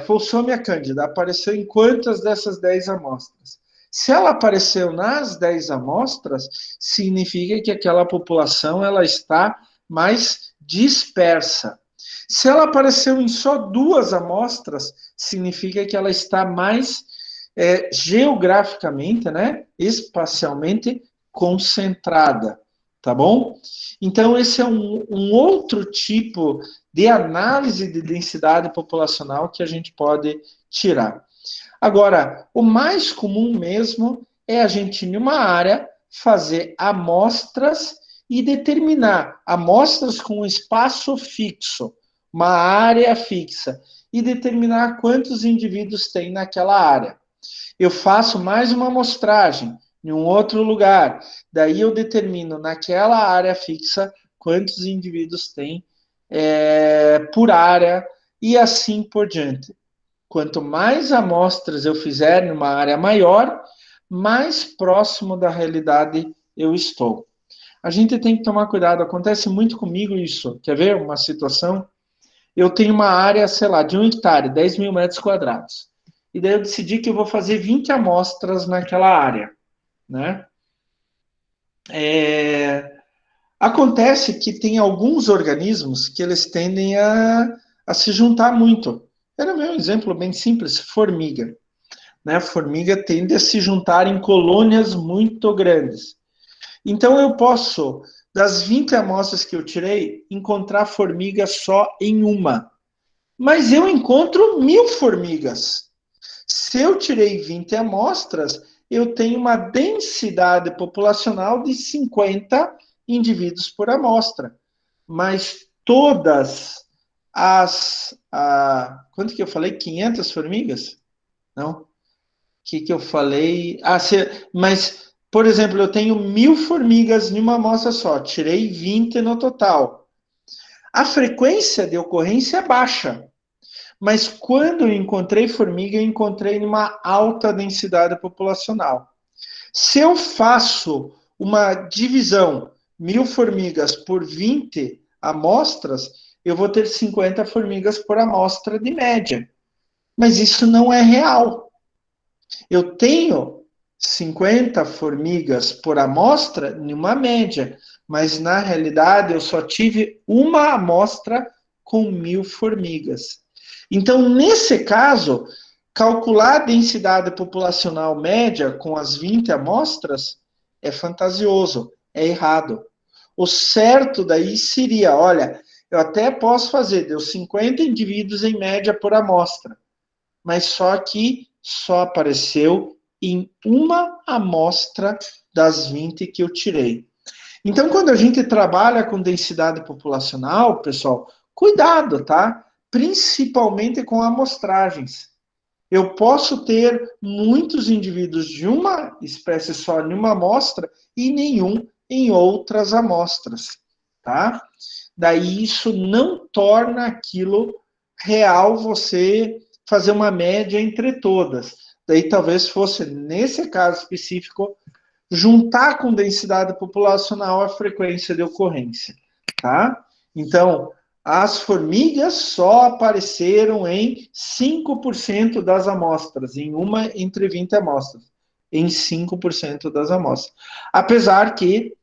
[SPEAKER 1] Fulsomia cândida apareceu em quantas dessas 10 amostras? Se ela apareceu nas 10 amostras, significa que aquela população ela está mais dispersa. Se ela apareceu em só 2 amostras, significa que ela está mais geograficamente, né, espacialmente concentrada, tá bom? Então, esse é um outro tipo de análise de densidade populacional que a gente pode tirar. Agora, o mais comum mesmo é a gente, em uma área, fazer amostras e determinar amostras com um espaço fixo, uma área fixa, e determinar quantos indivíduos tem naquela área. Eu faço mais uma amostragem em um outro lugar, daí eu determino naquela área fixa quantos indivíduos tem por área, e assim por diante. Quanto mais amostras eu fizer numa área maior, mais próximo da realidade eu estou. A gente tem que tomar cuidado, acontece muito comigo isso. Quer ver uma situação? Eu tenho uma área, sei lá, de 1 hectare, 10 mil metros quadrados. E daí eu decidi que eu vou fazer 20 amostras naquela área, né? Acontece que tem alguns organismos que eles tendem a se juntar muito. Era meu exemplo bem simples, formiga. Né? Formiga tende a se juntar em colônias muito grandes. Então eu posso, das 20 amostras que eu tirei, encontrar formiga só em uma. Mas eu encontro 1000 formigas. Se eu tirei 20 amostras, eu tenho uma densidade populacional de 50 indivíduos por amostra. Mas todas quanto que eu falei? 500 formigas? Não. O que eu falei? Mas, por exemplo, eu tenho 1000 formigas em uma amostra só. Tirei 20 no total. A frequência de ocorrência é baixa. Mas quando eu encontrei formiga, eu encontrei numa alta densidade populacional. Se eu faço uma divisão, 1000 formigas por 20 amostras, eu vou ter 50 formigas por amostra de média. Mas isso não é real. Eu tenho 50 formigas por amostra numa média, mas na realidade eu só tive uma amostra com 1000 formigas. Então, nesse caso, calcular a densidade populacional média com as 20 amostras é fantasioso, é errado. O certo daí seria, olha, eu até posso fazer, deu 50 indivíduos em média por amostra, mas só que só apareceu em uma amostra das 20 que eu tirei. Então, quando a gente trabalha com densidade populacional, pessoal, cuidado, tá? Principalmente com amostragens. Eu posso ter muitos indivíduos de uma espécie só em uma amostra e nenhum em outras amostras, tá? Daí isso não torna aquilo real você fazer uma média entre todas. Daí talvez fosse, nesse caso específico, juntar com densidade populacional a frequência de ocorrência, tá? Então, as formigas só apareceram em 5% das amostras, em uma entre 20 amostras, em 5% das amostras. Apesar que,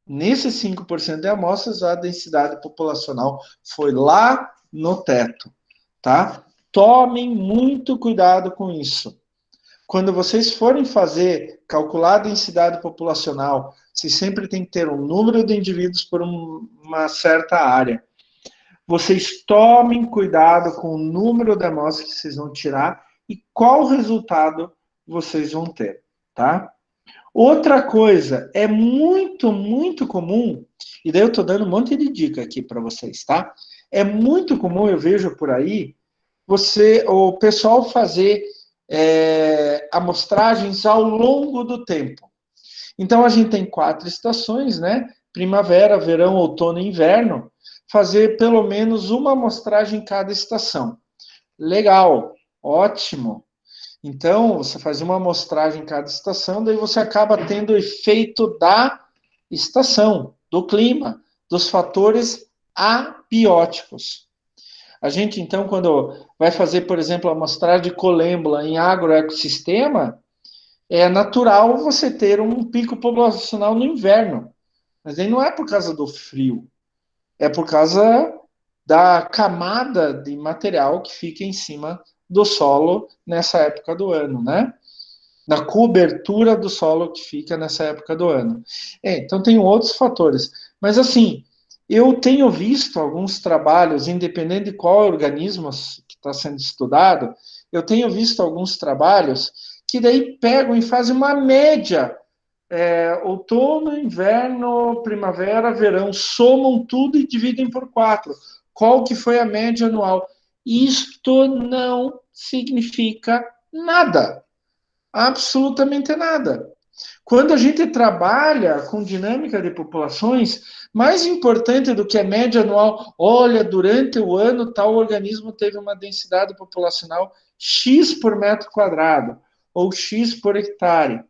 [SPEAKER 1] nesses 5% de amostras, a densidade populacional foi lá no teto, tá? Tomem muito cuidado com isso. Quando vocês forem calcular a densidade populacional, vocês sempre tem que ter um número de indivíduos por uma certa área. Vocês tomem cuidado com o número de amostras que vocês vão tirar e qual resultado vocês vão ter, tá? Outra coisa, é muito, muito comum, e daí eu estou dando um monte de dica aqui para vocês, tá? É muito comum, eu vejo por aí, o pessoal fazer amostragens ao longo do tempo. Então, a gente tem 4 estações, né? Primavera, verão, outono e inverno. Fazer pelo menos uma amostragem em cada estação. Legal, ótimo. Então, você faz uma amostragem em cada estação, daí você acaba tendo o efeito da estação, do clima, dos fatores abióticos. A gente, então, quando vai fazer, por exemplo, a amostragem de colêmbula em agroecossistema, é natural você ter um pico populacional no inverno. Mas aí não é por causa do frio, é por causa da camada de material que fica em cima do solo nessa época do ano, né? Da cobertura do solo que fica nessa época do ano. Então tem outros fatores. Mas assim, eu tenho visto alguns trabalhos, independente de qual organismo que está sendo estudado, eu tenho visto alguns trabalhos que daí pegam e fazem uma média. Outono, inverno, primavera, verão, somam tudo e dividem por 4. Qual que foi a média anual? Isto não significa nada. Absolutamente nada. Quando a gente trabalha com dinâmica de populações, mais importante do que a média anual, olha, durante o ano tal organismo teve uma densidade populacional X por metro quadrado, ou X por hectare.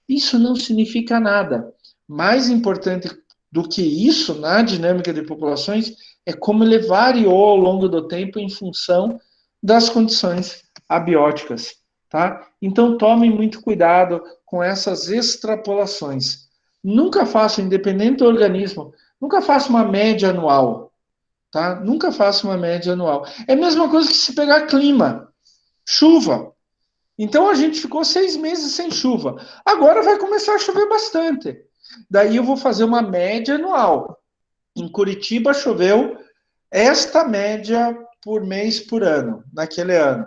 [SPEAKER 1] Isso não significa nada. Mais importante do que isso na dinâmica de populações é como ele variou ao longo do tempo em função das condições abióticas. Tá? Então, tomem muito cuidado com essas extrapolações. Nunca faça, independente do organismo, nunca faça uma média anual. Tá? Nunca faça uma média anual. É a mesma coisa que se pegar clima, chuva. Então, a gente ficou 6 meses sem chuva. Agora vai começar a chover bastante. Daí eu vou fazer uma média anual. Em Curitiba choveu esta média por mês por ano, naquele ano.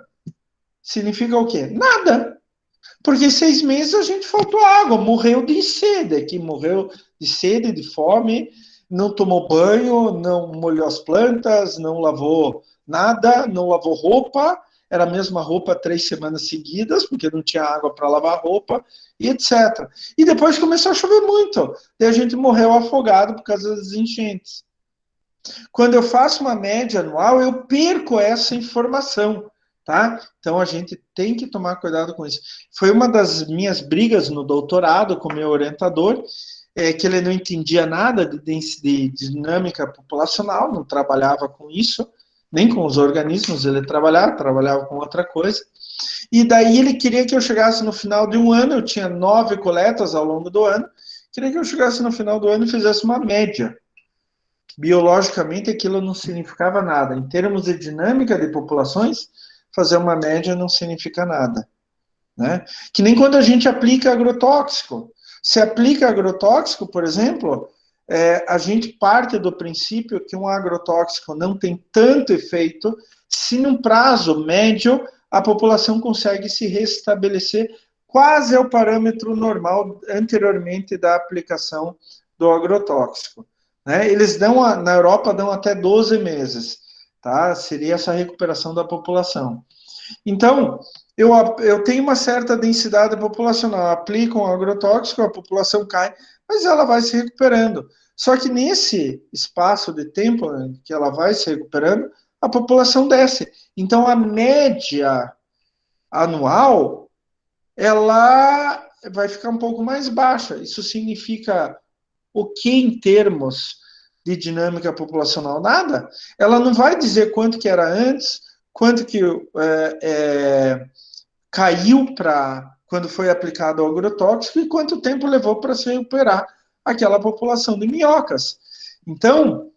[SPEAKER 1] Significa o quê? Nada. Porque 6 meses a gente faltou água, morreu de sede, aqui morreu de sede, de fome, não tomou banho, não molhou as plantas, não lavou nada, não lavou roupa, era a mesma roupa 3 semanas seguidas, porque não tinha água para lavar roupa, e etc. E depois começou a chover muito, e a gente morreu afogado por causa das enchentes. Quando eu faço uma média anual, eu perco essa informação. Tá? Então a gente tem que tomar cuidado com isso. Foi uma das minhas brigas no doutorado com meu orientador, que ele não entendia nada de dinâmica populacional, não trabalhava com isso, nem com os organismos ele trabalhava com outra coisa. E daí ele queria que eu chegasse no final de um ano, eu tinha 9 coletas ao longo do ano, queria que eu chegasse no final do ano e fizesse uma média. Biologicamente aquilo não significava nada. Em termos de dinâmica de populações, fazer uma média não significa nada. Né? Que nem quando a gente aplica agrotóxico. Se aplica agrotóxico, por exemplo, a gente parte do princípio que um agrotóxico não tem tanto efeito se num prazo médio a população consegue se restabelecer quase ao parâmetro normal anteriormente da aplicação do agrotóxico. Né? Eles na Europa dão até 12 meses. Tá? Seria essa recuperação da população. Então, eu tenho uma certa densidade populacional, aplico um agrotóxico, a população cai, mas ela vai se recuperando. Só que nesse espaço de tempo que ela vai se recuperando, a população desce. Então, a média anual, ela vai ficar um pouco mais baixa. Isso significa o que em termos de dinâmica populacional? Nada. Ela não vai dizer quanto que era antes, quanto que caiu para quando foi aplicado o agrotóxico e quanto tempo levou para se recuperar aquela população de minhocas. Então,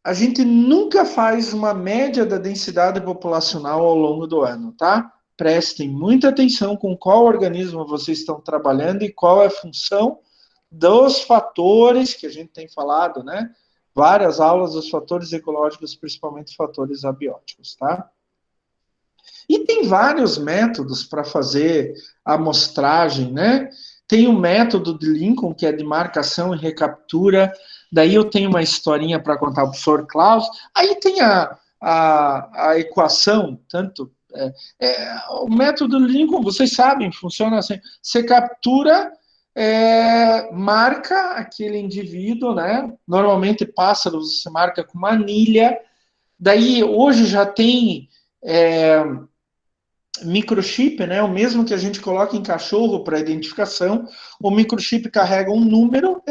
[SPEAKER 1] a gente nunca faz uma média da densidade populacional ao longo do ano, tá? Prestem muita atenção com qual organismo vocês estão trabalhando e qual é a função dos fatores que a gente tem falado, né? Várias aulas dos fatores ecológicos, principalmente fatores abióticos, tá? E tem vários métodos para fazer a amostragem, né? Tem o método de Lincoln, que é de marcação e recaptura. Daí eu tenho uma historinha para contar para o professor Klaus. Aí tem a equação, tanto... o método de Lincoln, vocês sabem, funciona assim. Você captura... marca aquele indivíduo, né? Normalmente pássaros você marca com manilha. Daí hoje já tem microchip, né? O mesmo que a gente coloca em cachorro para identificação. O microchip carrega um número,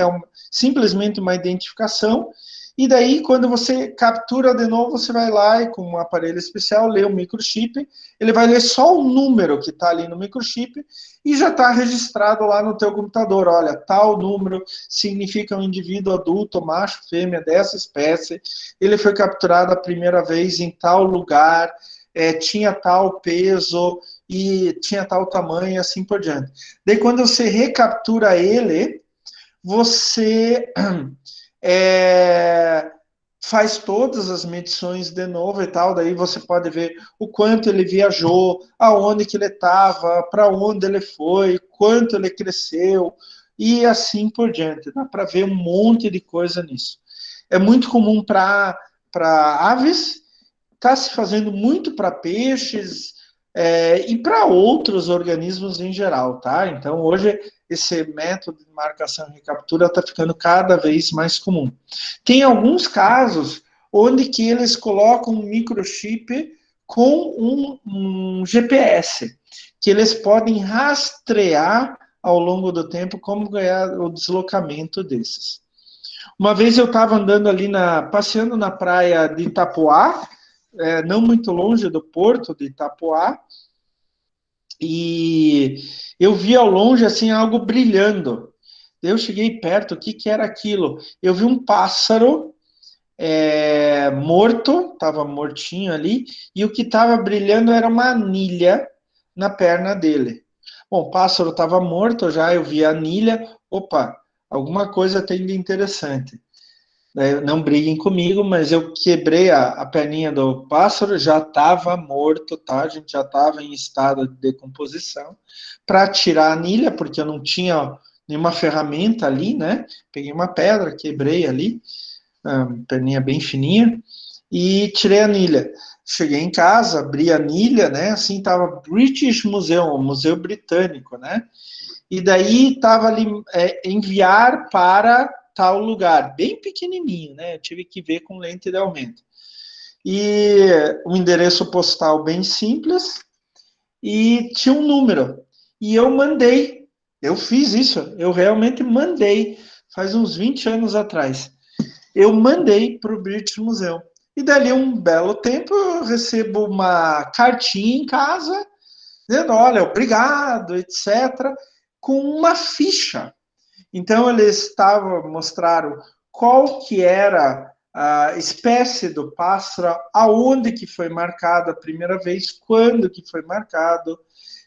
[SPEAKER 1] simplesmente uma identificação. E daí, quando você captura de novo, você vai lá e com um aparelho especial, lê o microchip, ele vai ler só o número que está ali no microchip e já está registrado lá no teu computador. Olha, tal número significa um indivíduo adulto, macho, fêmea, dessa espécie, ele foi capturado a primeira vez em tal lugar, tinha tal peso e tinha tal tamanho e assim por diante. Daí, quando você recaptura ele, você faz todas as medições de novo e tal, daí você pode ver o quanto ele viajou, aonde que ele estava, para onde ele foi, quanto ele cresceu, e assim por diante. Dá para ver um monte de coisa nisso. É muito comum para aves, está se fazendo muito para peixes e para outros organismos em geral, tá? Então, hoje, esse método de marcação e recaptura está ficando cada vez mais comum. Tem alguns casos onde que eles colocam um microchip com um GPS, que eles podem rastrear ao longo do tempo como é o deslocamento desses. Uma vez eu estava andando ali, passeando na praia de Itapoá, não muito longe do porto de Itapoá, e eu vi ao longe assim algo brilhando. Eu cheguei perto, o que era aquilo? Eu vi um pássaro morto, estava mortinho ali, e o que estava brilhando era uma anilha na perna dele. Bom, o pássaro estava morto já, eu vi a anilha, opa, alguma coisa tem de interessante. Não briguem comigo, mas eu quebrei a perninha do pássaro, já estava morto, tá? A gente já estava em estado de decomposição. Para tirar a anilha, porque eu não tinha nenhuma ferramenta ali, né? Peguei uma pedra, quebrei ali, perninha bem fininha, e tirei a anilha. Cheguei em casa, abri a anilha, né? Assim, estava British Museum, o Museu Britânico, né? E daí estava ali, enviar para tal lugar, bem pequenininho, né? Eu tive que ver com lente de aumento. E um endereço postal bem simples e tinha um número. E eu mandei, eu fiz isso, eu realmente mandei, faz uns 20 anos atrás. Eu mandei para o British Museum. E dali um belo tempo eu recebo uma cartinha em casa, dizendo, olha, obrigado, etc., com uma ficha. Então, eles mostraram qual que era a espécie do pássaro, aonde que foi marcado a primeira vez, quando que foi marcado.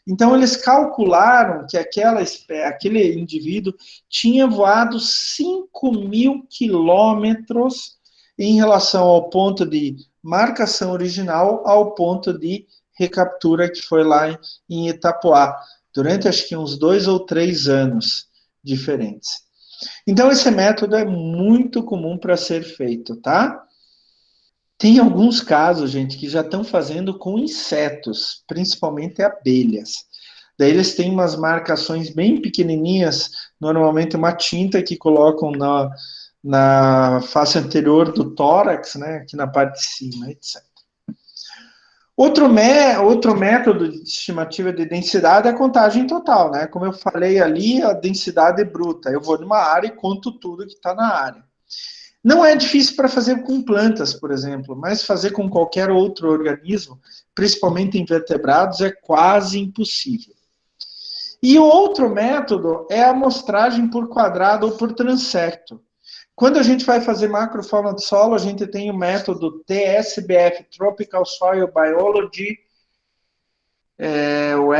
[SPEAKER 1] Então, eles calcularam que aquele indivíduo tinha voado 5.000 quilômetros em relação ao ponto de marcação original ao ponto de recaptura que foi lá em Itapoá, durante acho que uns 2 ou 3 anos diferentes. Então, esse método é muito comum para ser feito, tá? Tem alguns casos, gente, que já estão fazendo com insetos, principalmente abelhas. Daí eles têm umas marcações bem pequenininhas, normalmente uma tinta que colocam na face anterior do tórax, né, aqui na parte de cima, etc. Outro método de estimativa de densidade é a contagem total, né? Como eu falei ali, a densidade bruta. Eu vou numa área e conto tudo que está na área. Não é difícil para fazer com plantas, por exemplo, mas fazer com qualquer outro organismo, principalmente invertebrados, é quase impossível. E o outro método é a amostragem por quadrado ou por transecto. Quando a gente vai fazer macrofauna do solo, a gente tem o método TSBF, Tropical Soil Biology, o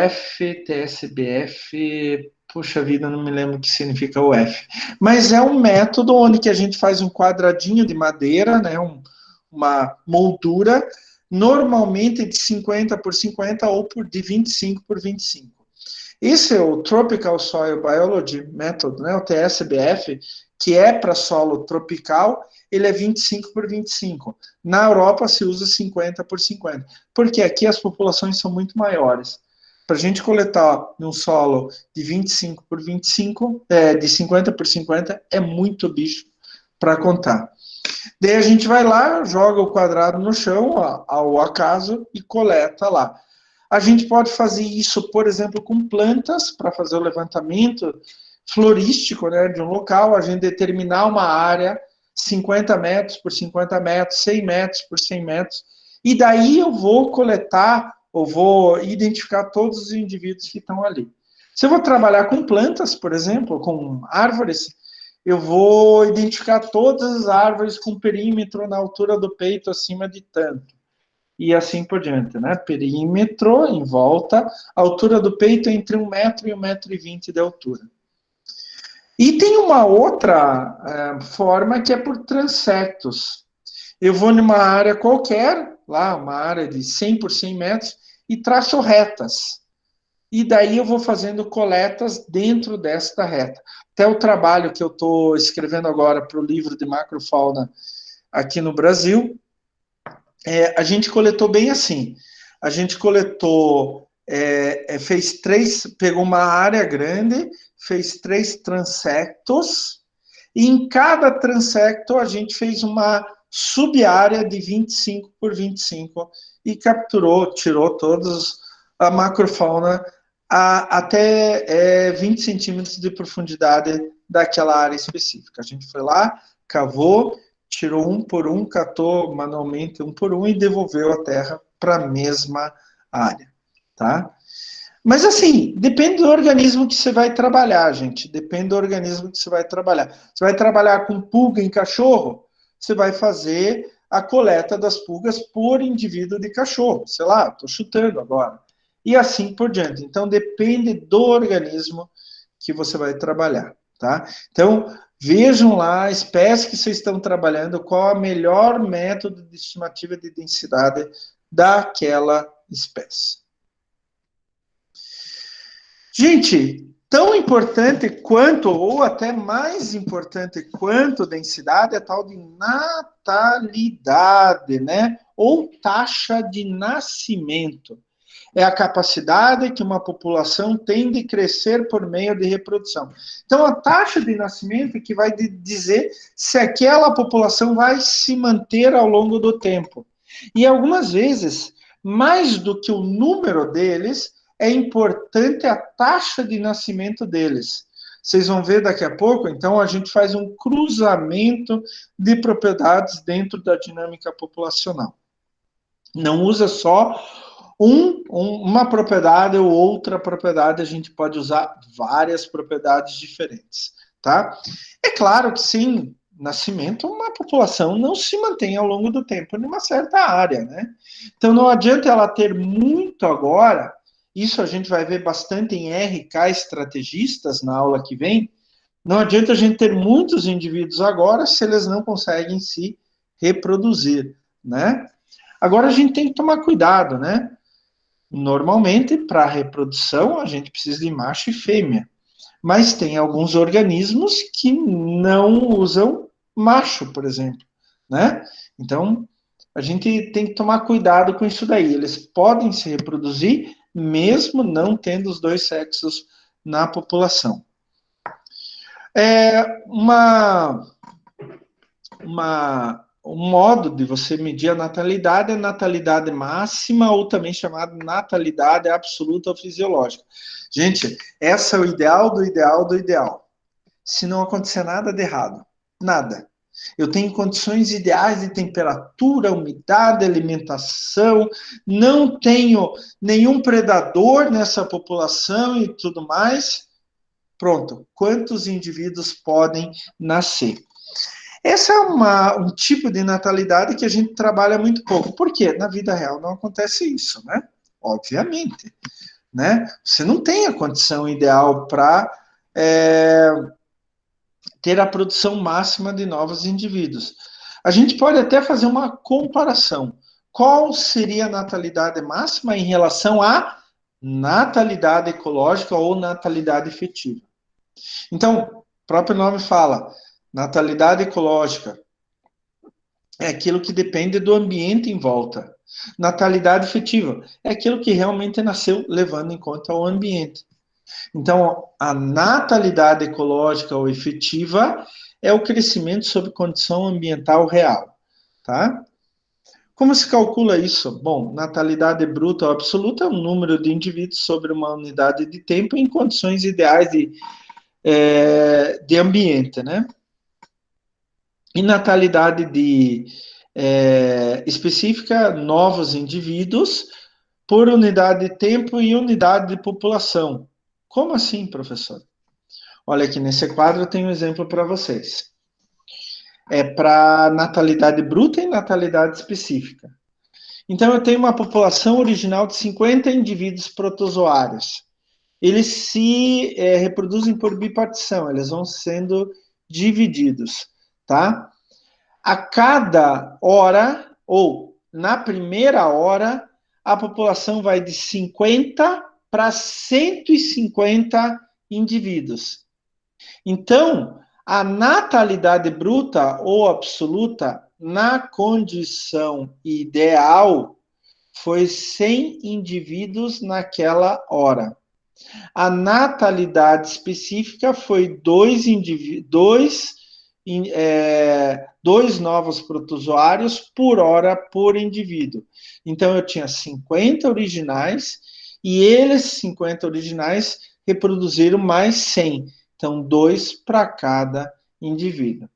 [SPEAKER 1] TSBF, puxa vida, não me lembro o que significa o F. Mas é um método onde que a gente faz um quadradinho de madeira, né, uma moldura, normalmente de 50 por 50 ou de 25 por 25. Esse é o Tropical Soil Biology Method, né, o TSBF, que é para solo tropical, ele é 25 por 25. Na Europa se usa 50 por 50, porque aqui as populações são muito maiores. Para a gente coletar num solo de 25 por 25, de 50 por 50, é muito bicho para contar. Daí a gente vai lá, joga o quadrado no chão, ao acaso, e coleta lá. A gente pode fazer isso, por exemplo, com plantas, para fazer o levantamento florístico, né, de um local, a gente determinar uma área, 50 metros por 50 metros, 100 metros por 100 metros, e daí eu vou coletar, ou vou identificar todos os indivíduos que estão ali. Se eu vou trabalhar com plantas, por exemplo, com árvores, eu vou identificar todas as árvores com perímetro na altura do peito acima de tanto. E assim por diante, né? Perímetro em volta, a altura do peito entre 1 metro e 1,20 m de altura. E tem uma outra forma que é por transectos. Eu vou numa área qualquer, lá uma área de 100 por 100 metros, e traço retas. E daí eu vou fazendo coletas dentro desta reta. Até o trabalho que eu estou escrevendo agora para o livro de macrofauna aqui no Brasil, a gente coletou bem assim. A gente coletou, pegou uma área grande, fez 3 transectos, e em cada transecto a gente fez uma sub-área de 25 por 25 e tirou todos a macrofauna até 20 centímetros de profundidade daquela área específica. A gente foi lá, cavou, tirou um por um, catou manualmente um por um e devolveu a terra para a mesma área, tá? Mas assim, depende do organismo que você vai trabalhar, gente. Depende do organismo que você vai trabalhar. Você vai trabalhar com pulga em cachorro, você vai fazer a coleta das pulgas por indivíduo de cachorro. Sei lá, estou chutando agora. E assim por diante. Então, depende do organismo que você vai trabalhar, tá? Então, vejam lá a espécie que vocês estão trabalhando, qual a melhor método de estimativa de densidade daquela espécie. Gente, tão importante quanto, ou até mais importante quanto densidade, é a tal de natalidade, né? Ou taxa de nascimento. É a capacidade que uma população tem de crescer por meio de reprodução. Então, a taxa de nascimento é que vai dizer se aquela população vai se manter ao longo do tempo. E algumas vezes, mais do que o número deles, é importante a taxa de nascimento deles. Vocês vão ver daqui a pouco, então a gente faz um cruzamento de propriedades dentro da dinâmica populacional. Não usa só uma propriedade ou outra propriedade, a gente pode usar várias propriedades diferentes, tá? É claro que sim, nascimento, uma população não se mantém ao longo do tempo em uma certa área, né? Então não adianta ela ter muito agora. Isso a gente vai ver bastante em RK estrategistas na aula que vem. Não adianta a gente ter muitos indivíduos agora se eles não conseguem se reproduzir, né? Agora a gente tem que tomar cuidado, né? Normalmente, para a reprodução, a gente precisa de macho e fêmea. Mas tem alguns organismos que não usam macho, por exemplo, né? Então, a gente tem que tomar cuidado com isso daí. Eles podem se reproduzir, mesmo não tendo os dois sexos na população. Um modo de você medir a natalidade é a natalidade máxima, ou também chamada natalidade absoluta ou fisiológica. Gente, essa é o ideal do ideal do ideal. Se não acontecer nada de errado, nada. Eu tenho condições ideais de temperatura, umidade, alimentação, não tenho nenhum predador nessa população e tudo mais. Pronto, quantos indivíduos podem nascer? Esse é um tipo de natalidade que a gente trabalha muito pouco. Por quê? Na vida real não acontece isso, né? Obviamente, né? Você não tem a condição ideal para ter a produção máxima de novos indivíduos. A gente pode até fazer uma comparação. Qual seria a natalidade máxima em relação à natalidade ecológica ou natalidade efetiva? Então, o próprio nome fala, natalidade ecológica é aquilo que depende do ambiente em volta. Natalidade efetiva é aquilo que realmente nasceu levando em conta o ambiente. Então, a natalidade ecológica ou efetiva é o crescimento sob condição ambiental real, tá? Como se calcula isso? Bom, natalidade bruta ou absoluta é o número de indivíduos sobre uma unidade de tempo em condições ideais de ambiente, né? E natalidade específica, novos indivíduos, por unidade de tempo e unidade de população. Como assim, professor? Olha aqui nesse quadro eu tenho um exemplo para vocês. É para natalidade bruta e natalidade específica. Então, eu tenho uma população original de 50 indivíduos protozoários. Eles se reproduzem por bipartição, eles vão sendo divididos, tá? A cada hora, ou na primeira hora, a população vai de 50 para 150 indivíduos. Então, a natalidade bruta ou absoluta, na condição ideal, foi 100 indivíduos naquela hora. A natalidade específica foi dois novos protozoários por hora por indivíduo. Então, eu tinha 50 originais, e eles, 50 originais, reproduziram mais 100. Então, 2 para cada indivíduo.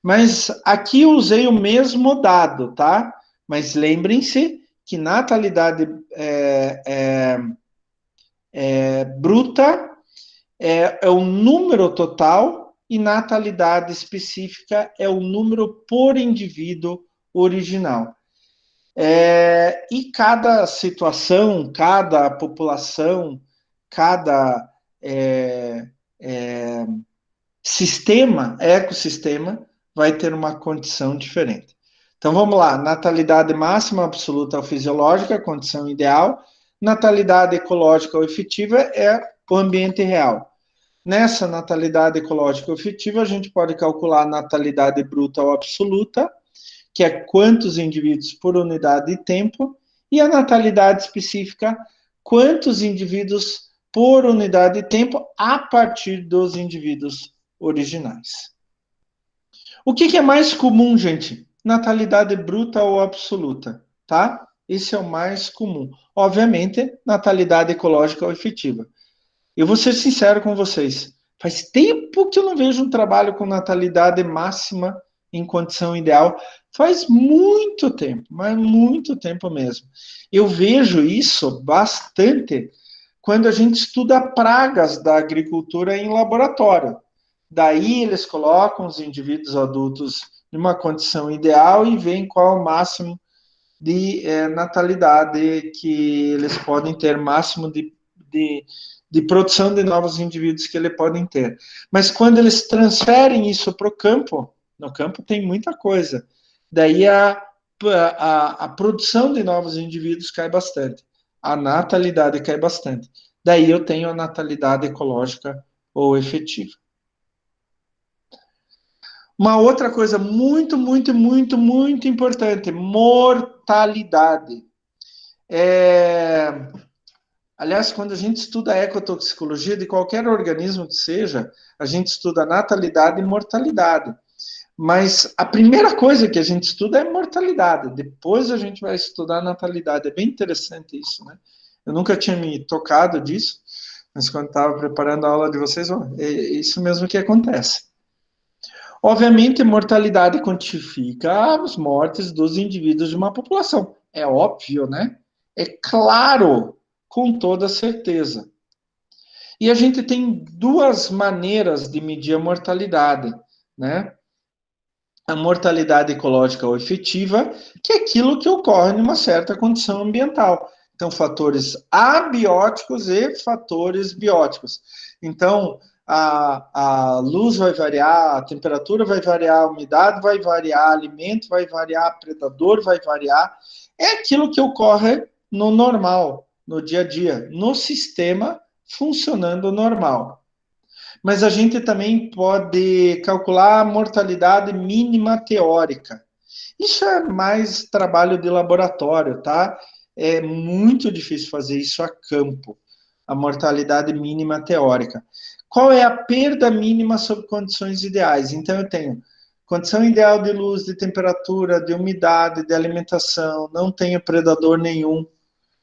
[SPEAKER 1] Mas aqui eu usei o mesmo dado, tá? Mas lembrem-se que natalidade bruta é o número total e natalidade específica é o número por indivíduo original. E cada situação, cada população, cada sistema, ecossistema, vai ter uma condição diferente. Então, vamos lá. Natalidade máxima, absoluta ou fisiológica, condição ideal. Natalidade ecológica ou efetiva é o ambiente real. Nessa natalidade ecológica ou efetiva, a gente pode calcular a natalidade bruta ou absoluta, que é quantos indivíduos por unidade de tempo, e a natalidade específica, quantos indivíduos por unidade de tempo a partir dos indivíduos originais. O que é mais comum, gente? Natalidade bruta ou absoluta, tá? Esse é o mais comum. Obviamente, natalidade ecológica ou efetiva. Eu vou ser sincero com vocês. Faz tempo que eu não vejo um trabalho com natalidade máxima em condição ideal. Faz muito tempo, mas muito tempo mesmo. Eu vejo isso bastante quando a gente estuda pragas da agricultura em laboratório. Daí eles colocam os indivíduos adultos em uma condição ideal e veem qual é o máximo de natalidade que eles podem ter, máximo de produção de novos indivíduos que eles podem ter. Mas quando eles transferem isso para o campo, no campo tem muita coisa. Daí a produção de novos indivíduos cai bastante. A natalidade cai bastante. Daí eu tenho a natalidade ecológica ou efetiva. Uma outra coisa muito, muito, muito, muito importante, mortalidade. Aliás, quando a gente estuda a ecotoxicologia de qualquer organismo que seja, a gente estuda natalidade e mortalidade. Mas a primeira coisa que a gente estuda é mortalidade, depois a gente vai estudar a natalidade. É bem interessante isso, né? Eu nunca tinha me tocado disso, mas quando estava preparando a aula de vocês, é isso mesmo que acontece. Obviamente, mortalidade quantifica as mortes dos indivíduos de uma população. É óbvio, né? É claro, com toda certeza. E a gente tem duas maneiras de medir a mortalidade, né? A mortalidade ecológica ou efetiva, que é aquilo que ocorre numa certa condição ambiental. Então, fatores abióticos e fatores bióticos. Então, a luz vai variar, a temperatura vai variar, a umidade vai variar, alimento vai variar, predador vai variar. É aquilo que ocorre no normal, no dia a dia, no sistema funcionando normal. Mas a gente também pode calcular a mortalidade mínima teórica. Isso é mais trabalho de laboratório, tá? É muito difícil fazer isso a campo, a mortalidade mínima teórica. Qual é a perda mínima sob condições ideais? Então, eu tenho condição ideal de luz, de temperatura, de umidade, de alimentação, não tenho predador nenhum.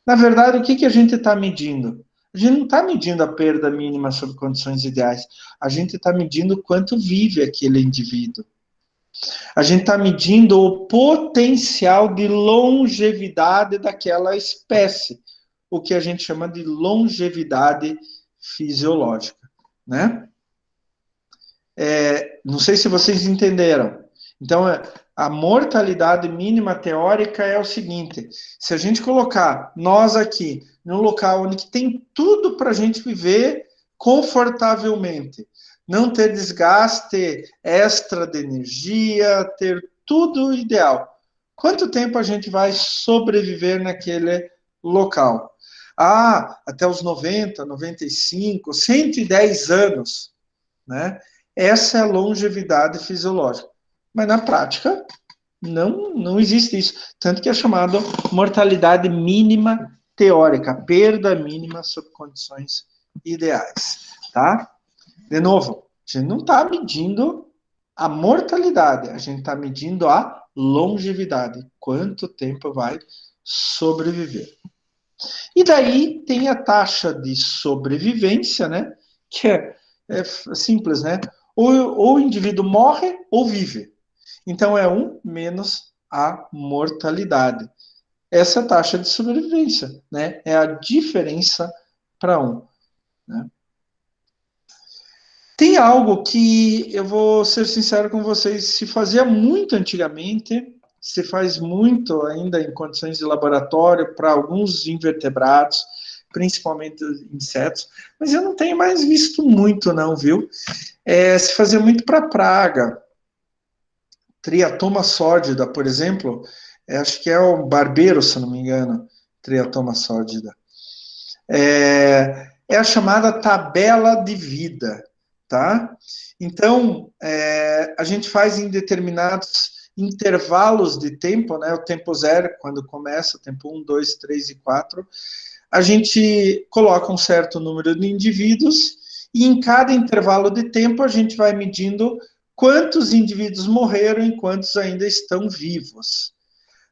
[SPEAKER 1] Na verdade, o que a gente está medindo? A gente não está medindo a perda mínima sob condições ideais. A gente está medindo quanto vive aquele indivíduo. A gente está medindo o potencial de longevidade daquela espécie, o que a gente chama de longevidade fisiológica, né? Não sei se vocês entenderam. Então, a mortalidade mínima teórica é o seguinte: se a gente colocar nós aqui num local onde tem tudo para a gente viver confortavelmente, não ter desgaste extra de energia, ter tudo ideal, quanto tempo a gente vai sobreviver naquele local? Até os 90, 95, 110 anos, né? Essa é a longevidade fisiológica. Mas na prática, não existe isso. Tanto que é chamado mortalidade mínima teórica, perda mínima sob condições ideais. Tá? De novo, a gente não está medindo a mortalidade, a gente está medindo a longevidade. Quanto tempo vai sobreviver. E daí tem a taxa de sobrevivência, né? Que é simples, né? Ou o indivíduo morre ou vive. Então, é 1 menos a mortalidade. Essa é a taxa de sobrevivência, né? É a diferença para 1. Né? Tem algo que, eu vou ser sincero com vocês, se fazia muito antigamente, se faz muito ainda em condições de laboratório para alguns invertebrados, principalmente insetos, mas eu não tenho mais visto muito não, viu? Se fazia muito para praga. Triatoma sórdida, por exemplo, acho que é o barbeiro, se não me engano, Triatoma sórdida. É a chamada tabela de vida, tá? Então, a gente faz em determinados intervalos de tempo, né? O tempo 0, quando começa, o tempo 1, 2, 3 e 4, a gente coloca um certo número de indivíduos e em cada intervalo de tempo a gente vai medindo quantos indivíduos morreram e quantos ainda estão vivos.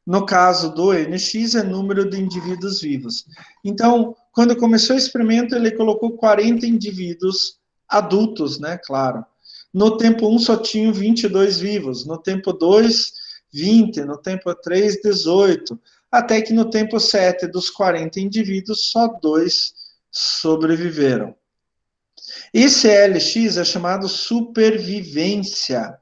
[SPEAKER 1] No caso do NX, é número de indivíduos vivos. Então, quando começou o experimento, ele colocou 40 indivíduos adultos, né, claro. No tempo 1 só tinham 22 vivos, no tempo 2, 20, no tempo 3, 18, até que no tempo 7 dos 40 indivíduos, só 2 sobreviveram. Esse LX é chamado supervivência.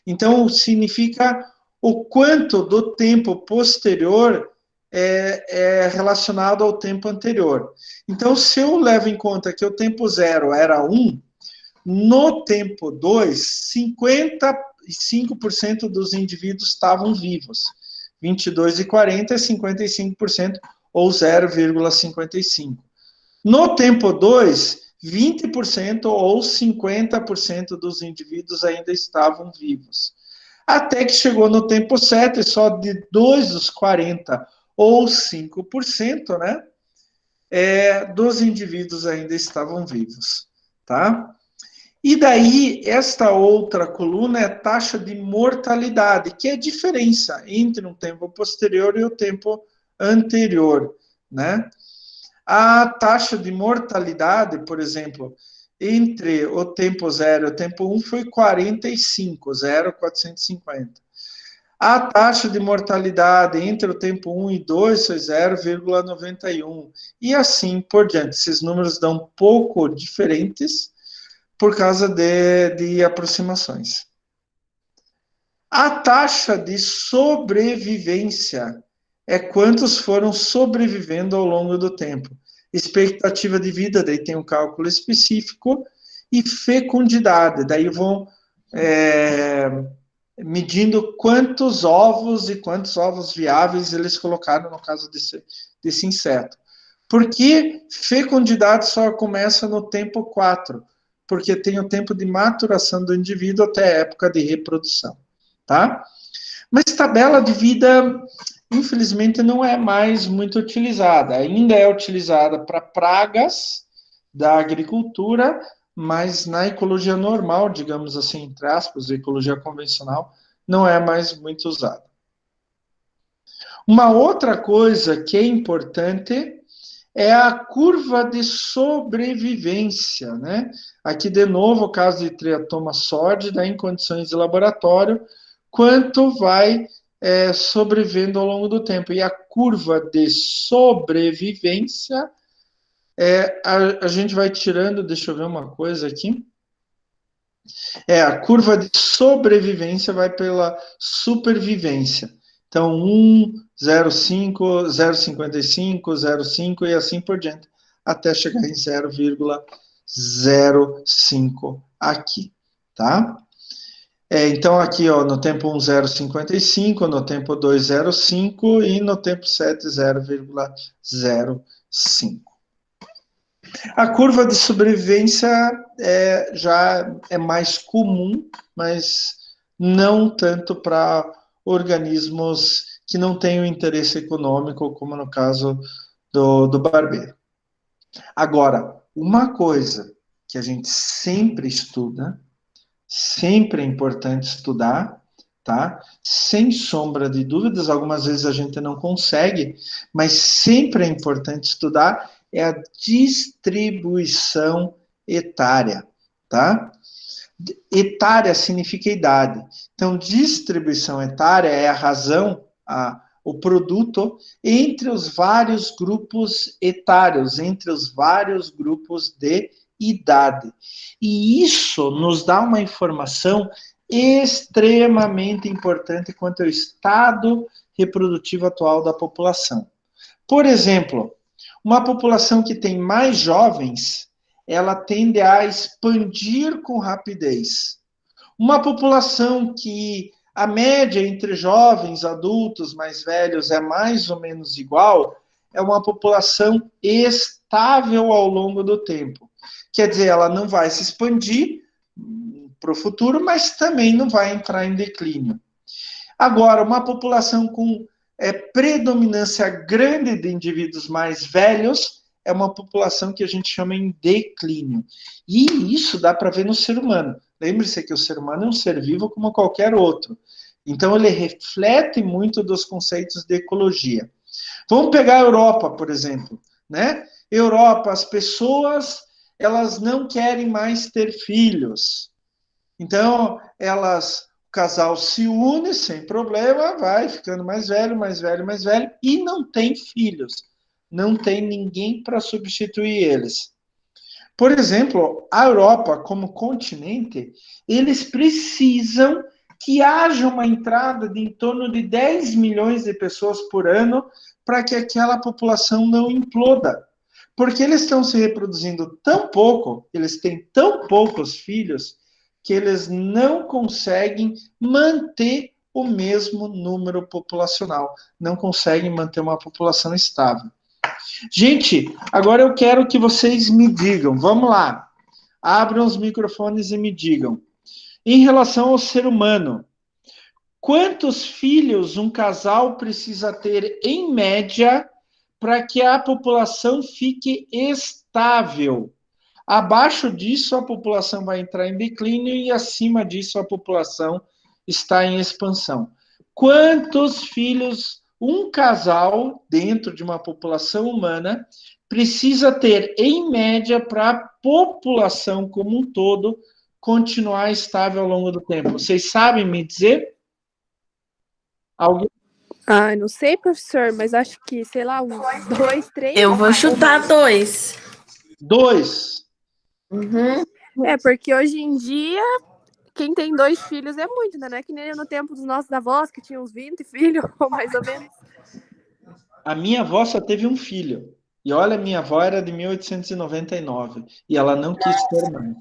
[SPEAKER 1] Então, significa o quanto do tempo posterior é relacionado ao tempo anterior. Então, se eu levo em conta que o tempo 0 era 1, no tempo 2, 55% dos indivíduos estavam vivos. 22 e 40 é 55%, ou 0,55. No tempo 2, 20% ou 50% dos indivíduos ainda estavam vivos. Até que chegou no tempo 7, só de 2 dos 40, ou 5%, né, dos indivíduos ainda estavam vivos. Tá? E daí, esta outra coluna é a taxa de mortalidade, que é a diferença entre um tempo posterior e o tempo anterior, né? A taxa de mortalidade, por exemplo, entre o tempo 0 e o tempo 1 foi 45, 0,450. A taxa de mortalidade entre o tempo 1 e 2 foi 0,91. E assim por diante. Esses números dão um pouco diferentes por causa de aproximações. A taxa de sobrevivência é quantos foram sobrevivendo ao longo do tempo. Expectativa de vida, daí tem um cálculo específico, e fecundidade, daí vão medindo quantos ovos e quantos ovos viáveis eles colocaram no caso desse inseto. Por que fecundidade só começa no tempo 4? Porque tem o tempo de maturação do indivíduo até a época de reprodução, tá? Mas tabela de vida, infelizmente, não é mais muito utilizada. Ainda é utilizada para pragas da agricultura, mas na ecologia normal, digamos assim, entre aspas, ecologia convencional, não é mais muito usada. Uma outra coisa que é importante é a curva de sobrevivência, né? Aqui, de novo, o caso de Triatoma sórdida em condições de laboratório, quanto vai sobrevivendo ao longo do tempo. E a curva de sobrevivência, a gente vai tirando, deixa eu ver uma coisa aqui. A curva de sobrevivência vai pela supervivência. Então, 1, 0,5, 0,55, 0,5 e assim por diante, até chegar em 0,05 aqui, tá? Então, aqui, ó, no tempo 1, 0,55, no tempo 2, 0,5 e no tempo 7, 0,05. A curva de sobrevivência já é mais comum, mas não tanto para organismos que não têm um interesse econômico, como no caso do barbeiro. Agora, uma coisa que a gente sempre estuda, sempre é importante estudar, tá? Sem sombra de dúvidas, algumas vezes a gente não consegue, mas sempre é importante estudar, é a distribuição etária, tá? Etária significa idade. Então, distribuição etária é a razão, o produto entre os vários grupos etários, entre os vários grupos de idade. E isso nos dá uma informação extremamente importante quanto ao estado reprodutivo atual da população. Por exemplo, uma população que tem mais jovens, ela tende a expandir com rapidez. Uma população que a média entre jovens, adultos, mais velhos é mais ou menos igual, é uma população estável ao longo do tempo. Quer dizer, ela não vai se expandir para o futuro, mas também não vai entrar em declínio. Agora, uma população com predominância grande de indivíduos mais velhos é uma população que a gente chama em declínio. E isso dá para ver no ser humano. Lembre-se que o ser humano é um ser vivo como qualquer outro. Então, ele reflete muito dos conceitos de ecologia. Vamos pegar a Europa, por exemplo, né? Europa, as pessoas, elas não querem mais ter filhos. Então, o casal se une sem problema, vai ficando mais velho, e não tem filhos. Não tem ninguém para substituir eles. Por exemplo, a Europa, como continente, eles precisam que haja uma entrada de em torno de 10 milhões de pessoas por ano para que aquela população não imploda. Porque eles estão se reproduzindo tão pouco, eles têm tão poucos filhos, que eles não conseguem manter o mesmo número populacional, não conseguem manter uma população estável. Gente, agora eu quero que vocês me digam, vamos lá, abram os microfones e me digam, em relação ao ser humano, quantos filhos um casal precisa ter, em média, para que a população fique estável? Abaixo disso, a população vai entrar em declínio e acima disso, a população está em expansão. Quantos filhos um casal, dentro de uma população humana, precisa ter, em média, para a população como um todo continuar estável ao longo do tempo? Vocês sabem me dizer? Alguém?
[SPEAKER 4] Ah, não sei, professor, mas acho que, sei lá, uns 2, 3.
[SPEAKER 5] Eu vou chutar 2.
[SPEAKER 1] 2.
[SPEAKER 5] Uhum.
[SPEAKER 4] Porque hoje em dia, quem tem 2 filhos é muito, né? Não é que nem no tempo dos nossos avós, que tinham uns 20 filhos, ou mais ou menos.
[SPEAKER 1] A minha avó só teve um filho. E olha, minha avó era de 1899. E ela não quis ter mais.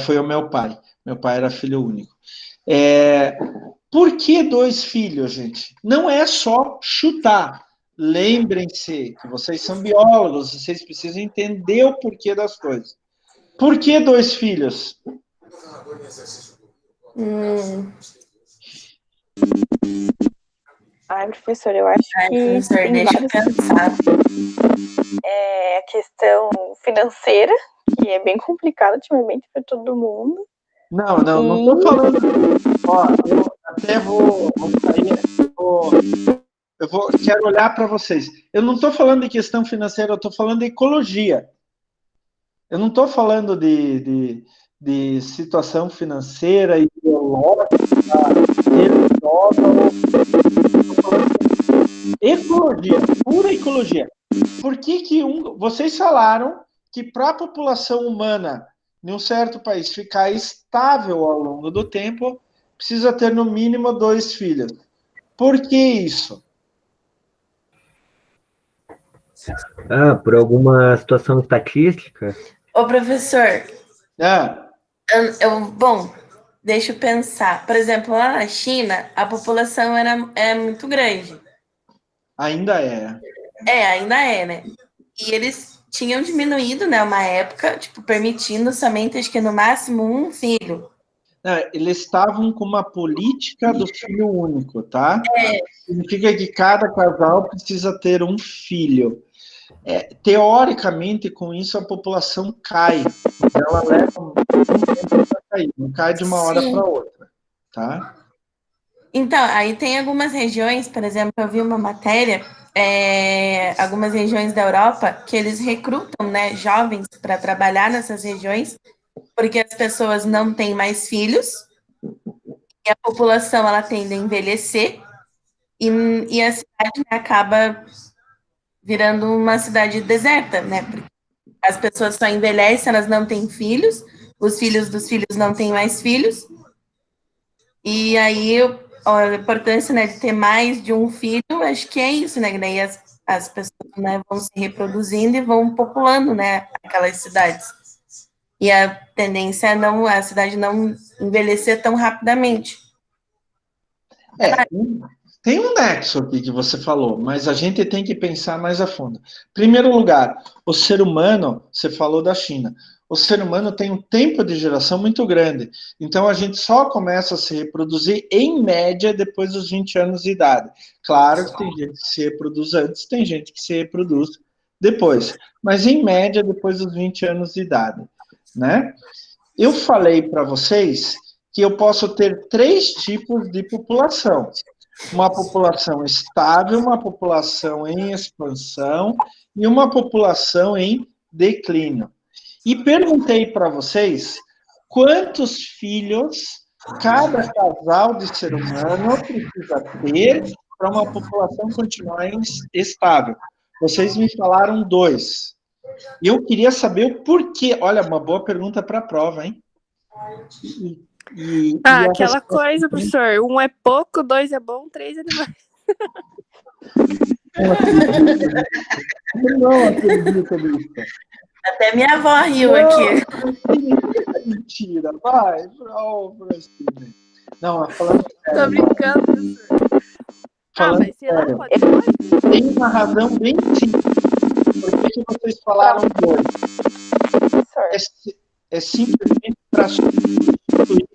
[SPEAKER 1] Foi o meu pai. Meu pai era filho único. Por que 2 filhos, gente? Não é só chutar. Lembrem-se que vocês são biólogos, vocês precisam entender o porquê das coisas. Por que 2 filhos?
[SPEAKER 3] Ai, professor, eu acho que
[SPEAKER 5] Professor,
[SPEAKER 3] tem
[SPEAKER 5] deixa eu
[SPEAKER 3] vários...
[SPEAKER 5] pensar.
[SPEAKER 3] A questão financeira, que é bem complicada ultimamente para todo mundo.
[SPEAKER 1] Não estou falando. Ó, eu até vou sair. Quero olhar para vocês. Eu não estou falando de questão financeira, eu estou falando de ecologia. Eu não estou falando de situação financeira, ideológica, idosa ou ecologia, pura ecologia. Por que vocês falaram que para a população humana em um certo país ficar estável ao longo do tempo, precisa ter no mínimo 2 filhos? Por que isso?
[SPEAKER 6] Por alguma situação estatística?
[SPEAKER 5] Ô, professor,
[SPEAKER 1] Ah,
[SPEAKER 5] bom, deixa eu pensar. Por exemplo, lá na China, a população é muito grande.
[SPEAKER 1] ainda é.
[SPEAKER 5] Ainda é, né? E eles tinham diminuído, né, uma época, tipo, permitindo somente, acho que no máximo, um filho.
[SPEAKER 1] Eles estavam com uma política do filho único, tá? Significa que cada casal precisa ter um filho. Teoricamente, com isso, a população cai. Ela leva um tempo para cair, não cai de uma hora para outra, tá?
[SPEAKER 5] Então, aí tem algumas regiões, por exemplo, eu vi uma matéria, algumas regiões da Europa, que eles recrutam, né, jovens para trabalhar nessas regiões, porque as pessoas não têm mais filhos, e a população ela tende a envelhecer, e a cidade, né, acaba virando uma cidade deserta, né? Porque as pessoas só envelhecem, elas não têm filhos, os filhos dos filhos não têm mais filhos, e aí a importância, né, de ter mais de um filho, acho que é isso, né? Daí as pessoas, né, vão se reproduzindo e vão populando, né, aquelas cidades. E a tendência é a cidade não envelhecer tão rapidamente.
[SPEAKER 1] Tem um nexo aqui que você falou, mas a gente tem que pensar mais a fundo. Primeiro lugar, o ser humano, você falou da China, o ser humano tem um tempo de geração muito grande, então a gente só começa a se reproduzir, em média, depois dos 20 anos de idade. Claro que tem gente que se reproduz antes, tem gente que se reproduz depois, mas em média, depois dos 20 anos de idade, né? Eu falei para vocês que eu posso ter 3 tipos de população. Uma população estável, uma população em expansão e uma população em declínio. E perguntei para vocês quantos filhos cada casal de ser humano precisa ter para uma população continuar estável. Vocês me falaram 2. E eu queria saber o porquê. Olha, uma boa pergunta para a prova, hein?
[SPEAKER 4] Aquela coisa, professor. 1 é pouco, 2 é bom, 3 é demais.
[SPEAKER 1] Não acredito nisso.
[SPEAKER 5] Até minha avó riu aqui.
[SPEAKER 1] Mentira, vai. Não, falando sério.
[SPEAKER 4] Tô brincando, professor. Mas sei lá, pode ser.
[SPEAKER 1] Tem uma razão bem simples. Por que vocês falaram 2? É simplesmente para substituir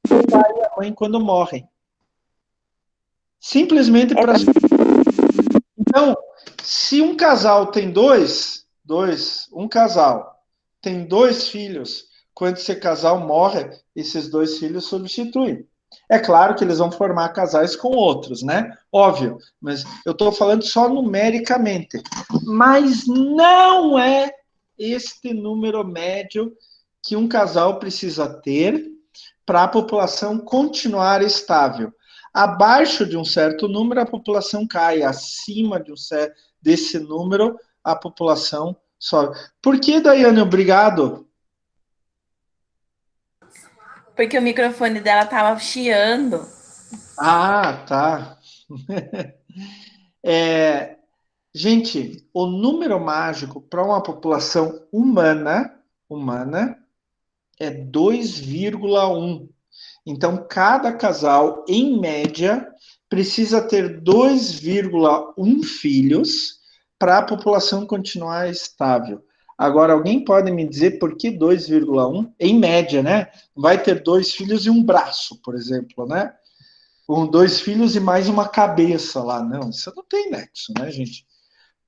[SPEAKER 1] o pai e a mãe quando morrem. Simplesmente para substituir. Então, se um casal tem um casal tem 2 filhos, quando esse casal morre, esses 2 filhos substituem. É claro que eles vão formar casais com outros, né? Óbvio, mas eu estou falando só numericamente. Mas não é este número médio que um casal precisa ter para a população continuar estável. Abaixo de um certo número, a população cai. Acima desse número, a população sobe. Por que, Daiane? Obrigado.
[SPEAKER 5] Porque o microfone dela tava chiando.
[SPEAKER 1] Ah, tá. Gente, o número mágico para uma população humana é 2,1. Então, cada casal, em média, precisa ter 2,1 filhos para a população continuar estável. Agora, alguém pode me dizer por que 2,1? Em média, né? Vai ter 2 filhos e um braço, por exemplo, né? Com 2 filhos e mais uma cabeça lá. Não, isso não tem nexo, né, gente?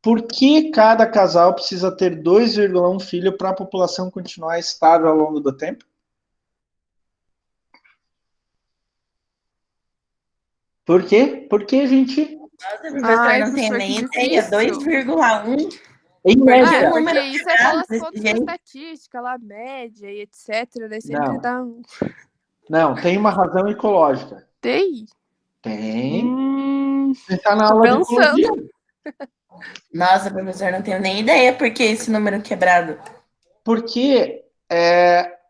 [SPEAKER 1] Por que cada casal precisa ter 2,1 filho para a população continuar estável ao longo do tempo? Por quê? Por que, gente?
[SPEAKER 5] Nossa, professor, não tem nem ideia. 2,1.
[SPEAKER 1] Em média.
[SPEAKER 4] Porque isso é aquelas contas da estatística, lá, média e etc. Daí sempre dá um.
[SPEAKER 1] Não, tem uma razão ecológica.
[SPEAKER 4] Tem?
[SPEAKER 1] Tem. Você está na
[SPEAKER 4] tô
[SPEAKER 1] aula de
[SPEAKER 4] pensando.
[SPEAKER 1] biologia.
[SPEAKER 5] Nossa, professor, não tenho nem ideia por que esse número quebrado.
[SPEAKER 1] Porque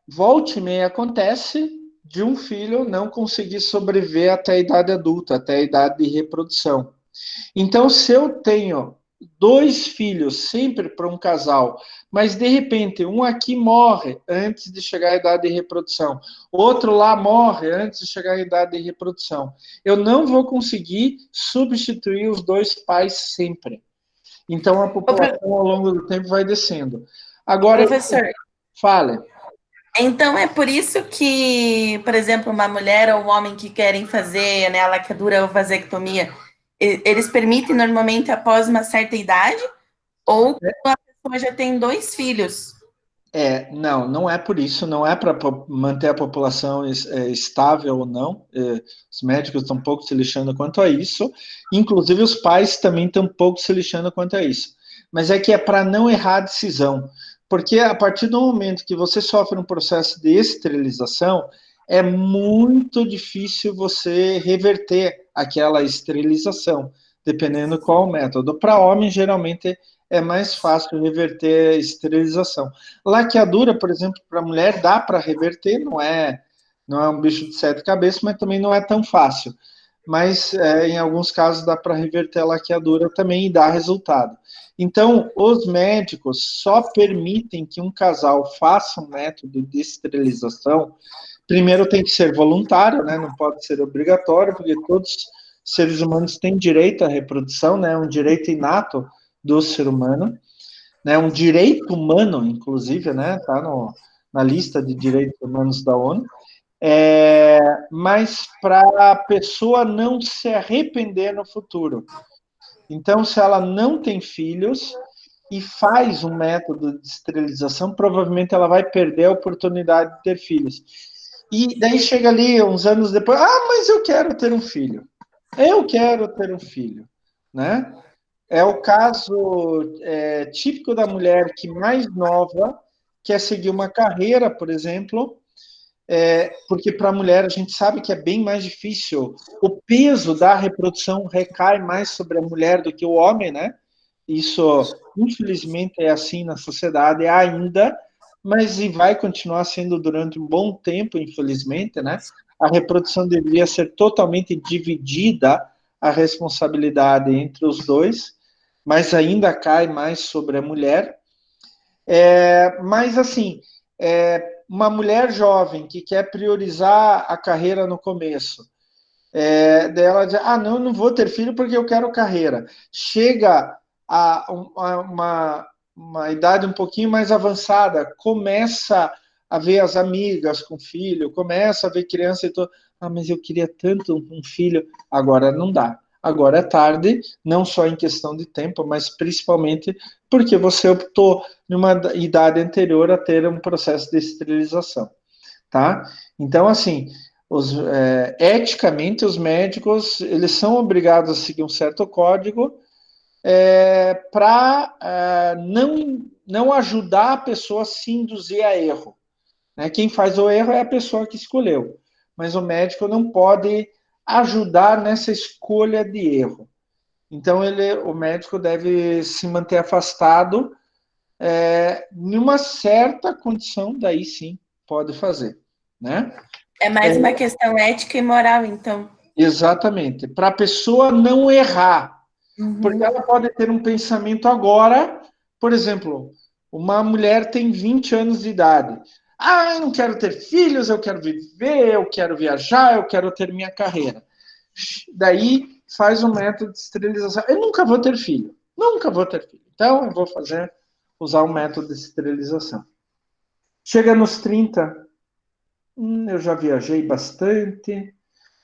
[SPEAKER 1] volta e meia acontece de um filho não conseguir sobreviver até a idade adulta, até a idade de reprodução. Então, se eu tenho 2 filhos sempre para um casal, mas de repente um aqui morre antes de chegar à idade de reprodução, outro lá morre antes de chegar à idade de reprodução, eu não vou conseguir substituir os 2 pais sempre. Então, a população ao longo do tempo vai descendo. Agora,
[SPEAKER 5] Professor,
[SPEAKER 1] fale.
[SPEAKER 5] então é por isso que, por exemplo, uma mulher ou um homem que querem fazer, né, a laqueadura ou vasectomia, eles permitem normalmente após uma certa idade ou quando a pessoa já tem 2 filhos?
[SPEAKER 1] Não é por isso, não é para manter a população estável ou não. Os médicos estão um pouco se lixando quanto a isso, inclusive os pais também estão um pouco se lixando quanto a isso. Mas é que é para não errar a decisão, porque a partir do momento que você sofre um processo de esterilização, é muito difícil você reverter aquela esterilização, dependendo qual o método. Para homem, geralmente é mais fácil reverter a esterilização. Laqueadura, por exemplo, para mulher dá para reverter, não é um bicho de 7 cabeças, mas também não é tão fácil. Mas em alguns casos dá para reverter a laqueadura também e dá resultado. Então, os médicos só permitem que um casal faça um método de esterilização. Primeiro tem que ser voluntário, né? Não pode ser obrigatório, porque todos os seres humanos têm direito à reprodução, né? Um direito inato do ser humano, né? Um direito humano, inclusive, né? Tá na lista de direitos humanos da ONU. Mas para a pessoa não se arrepender no futuro. Então, se ela não tem filhos e faz um método de esterilização, provavelmente ela vai perder a oportunidade de ter filhos. E daí chega ali, uns anos depois, mas eu quero ter um filho. Eu quero ter um filho, né? É o caso típico da mulher que mais nova quer seguir uma carreira, por exemplo, porque para a mulher a gente sabe que é bem mais difícil. O peso da reprodução recai mais sobre a mulher do que o homem, né? Isso, infelizmente, é assim na sociedade ainda, mas vai continuar sendo durante um bom tempo, infelizmente, né? A reprodução deveria ser totalmente dividida, a responsabilidade entre os dois, mas ainda cai mais sobre a mulher. Mas, assim, uma mulher jovem que quer priorizar a carreira no começo, dela diz, não, eu não vou ter filho porque eu quero carreira. Chega a uma idade um pouquinho mais avançada, começa a ver as amigas com filho, começa a ver criança e tudo. Mas eu queria tanto um filho. Agora não dá. Agora é tarde, não só em questão de tempo, mas principalmente porque você optou, numa idade anterior, a ter um processo de esterilização, tá? Então, assim, eticamente, os médicos, eles são obrigados a seguir um certo código para não ajudar a pessoa a se induzir a erro, né? Quem faz o erro é a pessoa que escolheu, mas o médico não pode ajudar nessa escolha de erro. Então, o médico deve se manter afastado em uma certa condição, daí sim, pode fazer, né?
[SPEAKER 5] É mais uma questão ética e moral, então.
[SPEAKER 1] Exatamente, para a pessoa não errar, porque ela pode ter um pensamento agora, por exemplo, uma mulher tem 20 anos de idade, eu não quero ter filhos, eu quero viver, eu quero viajar, eu quero ter minha carreira. Daí faz um método de esterilização. Eu nunca vou ter filho, então eu vou usar um método de esterilização. Chega nos 30, eu já viajei bastante,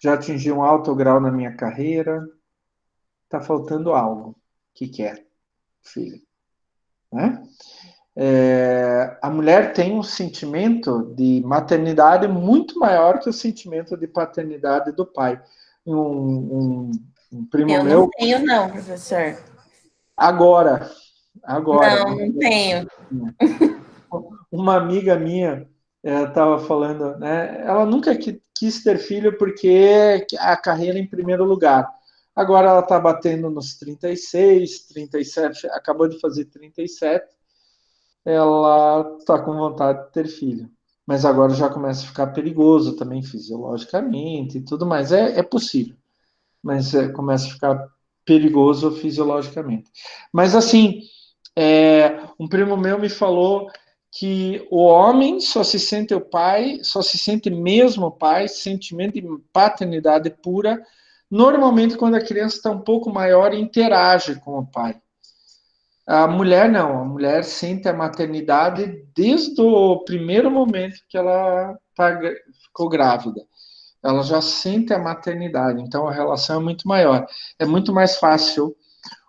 [SPEAKER 1] já atingi um alto grau na minha carreira, está faltando algo. O que é, filho? Né? A mulher tem um sentimento de maternidade muito maior que o sentimento de paternidade do pai. Um primo
[SPEAKER 5] Eu
[SPEAKER 1] meu...
[SPEAKER 5] não tenho, não, professor.
[SPEAKER 1] Agora.
[SPEAKER 5] Não tenho.
[SPEAKER 1] Uma amiga minha, ela estava falando, né? Ela nunca quis ter filho porque a carreira em primeiro lugar. Agora ela está batendo nos 36, 37, acabou de fazer 37. Ela está com vontade de ter filho. Mas agora já começa a ficar perigoso também fisiologicamente e tudo mais. É possível, mas começa a ficar perigoso fisiologicamente. Mas assim, um primo meu me falou que o homem só se sente o pai, só se sente mesmo pai, sentimento de paternidade pura, normalmente quando a criança está um pouco maior e interage com o pai. A mulher não, a mulher sente a maternidade desde o primeiro momento que ela ficou grávida. Ela já sente a maternidade, então a relação é muito maior. É muito mais fácil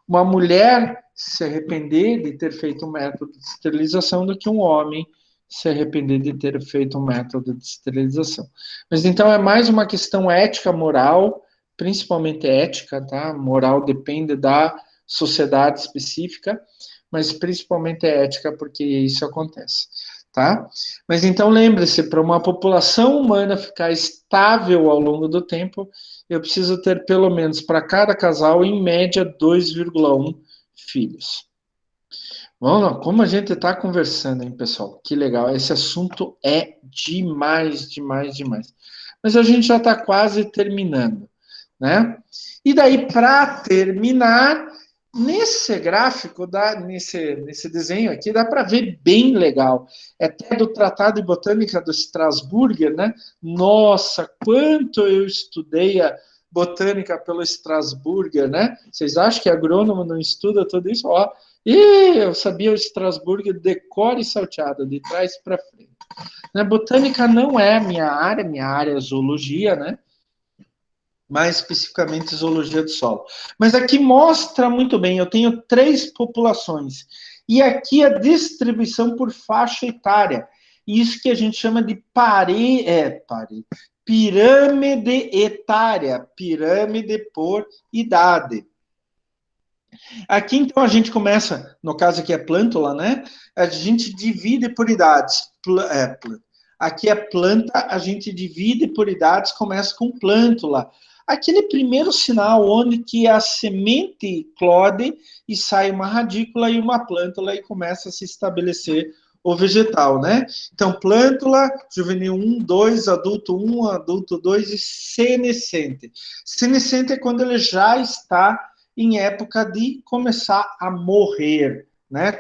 [SPEAKER 1] uma mulher se arrepender de ter feito um método de esterilização do que um homem se arrepender de ter feito um método de esterilização. Mas então é mais uma questão ética, moral, principalmente ética, tá? Moral depende da sociedade específica, mas principalmente é ética porque isso acontece, tá? Mas então lembre-se, para uma população humana ficar estável ao longo do tempo, eu preciso ter pelo menos para cada casal, em média, 2,1 filhos. Vamos, como a gente está conversando, hein, pessoal? Que legal. Esse assunto é demais, demais, demais. Mas a gente já está quase terminando, né? E daí, para terminar, nesse gráfico, nesse desenho aqui, dá para ver bem legal. É até do Tratado de Botânica do Strasburger, né? Nossa, quanto eu estudei a botânica pelo Strasburger, né? Vocês acham que agrônomo não estuda tudo isso? Ó, e eu sabia o Strasburger de cor e salteado, de trás para frente. Né? Botânica não é minha área é zoologia, né? Mais especificamente zoologia do solo. Mas aqui mostra muito bem, eu tenho 3 populações. E aqui a distribuição por faixa etária. Isso que a gente chama de pirâmide etária, pirâmide por idade. Aqui, então, a gente começa, no caso aqui é plântula, né? A gente divide por idades. Aqui é planta, a gente divide por idades, começa com plântula. Aquele primeiro sinal onde que a semente eclode e sai uma radícula e uma plântula e começa a se estabelecer o vegetal, né? Então, plântula, juvenil 1, 2, adulto 1, adulto 2 e senescente. Senescente é quando ele já está em época de começar a morrer, né?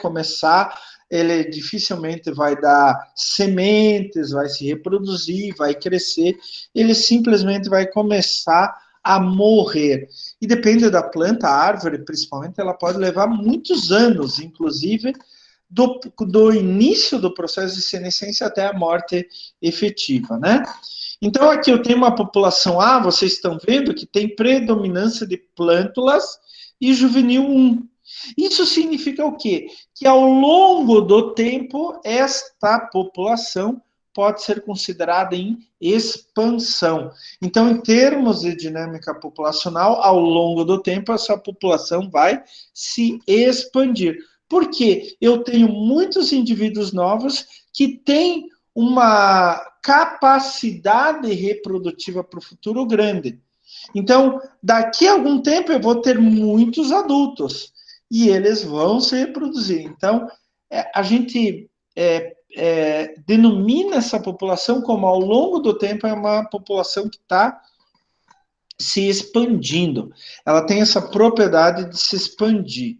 [SPEAKER 1] Ele dificilmente vai dar sementes, vai se reproduzir, vai crescer, ele simplesmente vai começar a morrer. E depende da planta, a árvore, principalmente, ela pode levar muitos anos, inclusive, do início do processo de senescência até a morte efetiva, né? Então, aqui eu tenho uma população A, vocês estão vendo que tem predominância de plântulas e juvenil 1. Isso significa o quê? Que ao longo do tempo, esta população pode ser considerada em expansão. Então, em termos de dinâmica populacional, ao longo do tempo, essa população vai se expandir. Por quê? Eu tenho muitos indivíduos novos que têm uma capacidade reprodutiva para o futuro grande. Então, daqui a algum tempo eu vou ter muitos adultos e eles vão se reproduzir. Então, a gente denomina essa população como, ao longo do tempo, é uma população que está se expandindo. Ela tem essa propriedade de se expandir.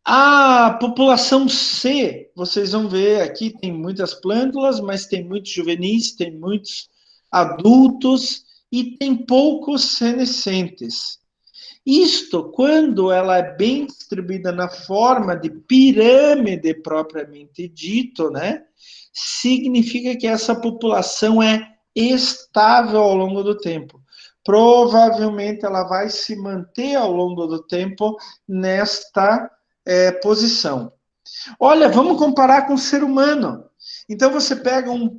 [SPEAKER 1] A população C, vocês vão ver aqui, tem muitas plântulas, mas tem muitos juvenis, tem muitos adultos e tem poucos senescentes. Isto, quando ela é bem distribuída na forma de pirâmide propriamente dito, né, significa que essa população é estável ao longo do tempo. Provavelmente ela vai se manter ao longo do tempo nesta posição. Olha, vamos comparar com o ser humano. Então, você pega um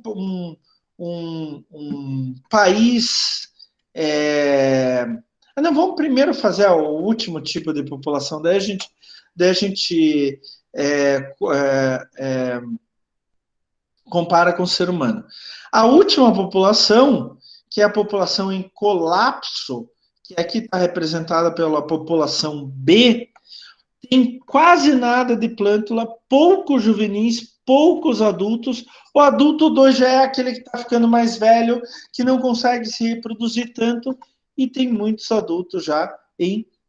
[SPEAKER 1] país... Não, vamos primeiro fazer o último tipo de população, daí a gente compara com o ser humano. A última população, que é a população em colapso, que aqui está representada pela população B, tem quase nada de plântula, poucos juvenis, poucos adultos. O adulto 2 já é aquele que está ficando mais velho, que não consegue se reproduzir tanto, e tem muitos adultos já,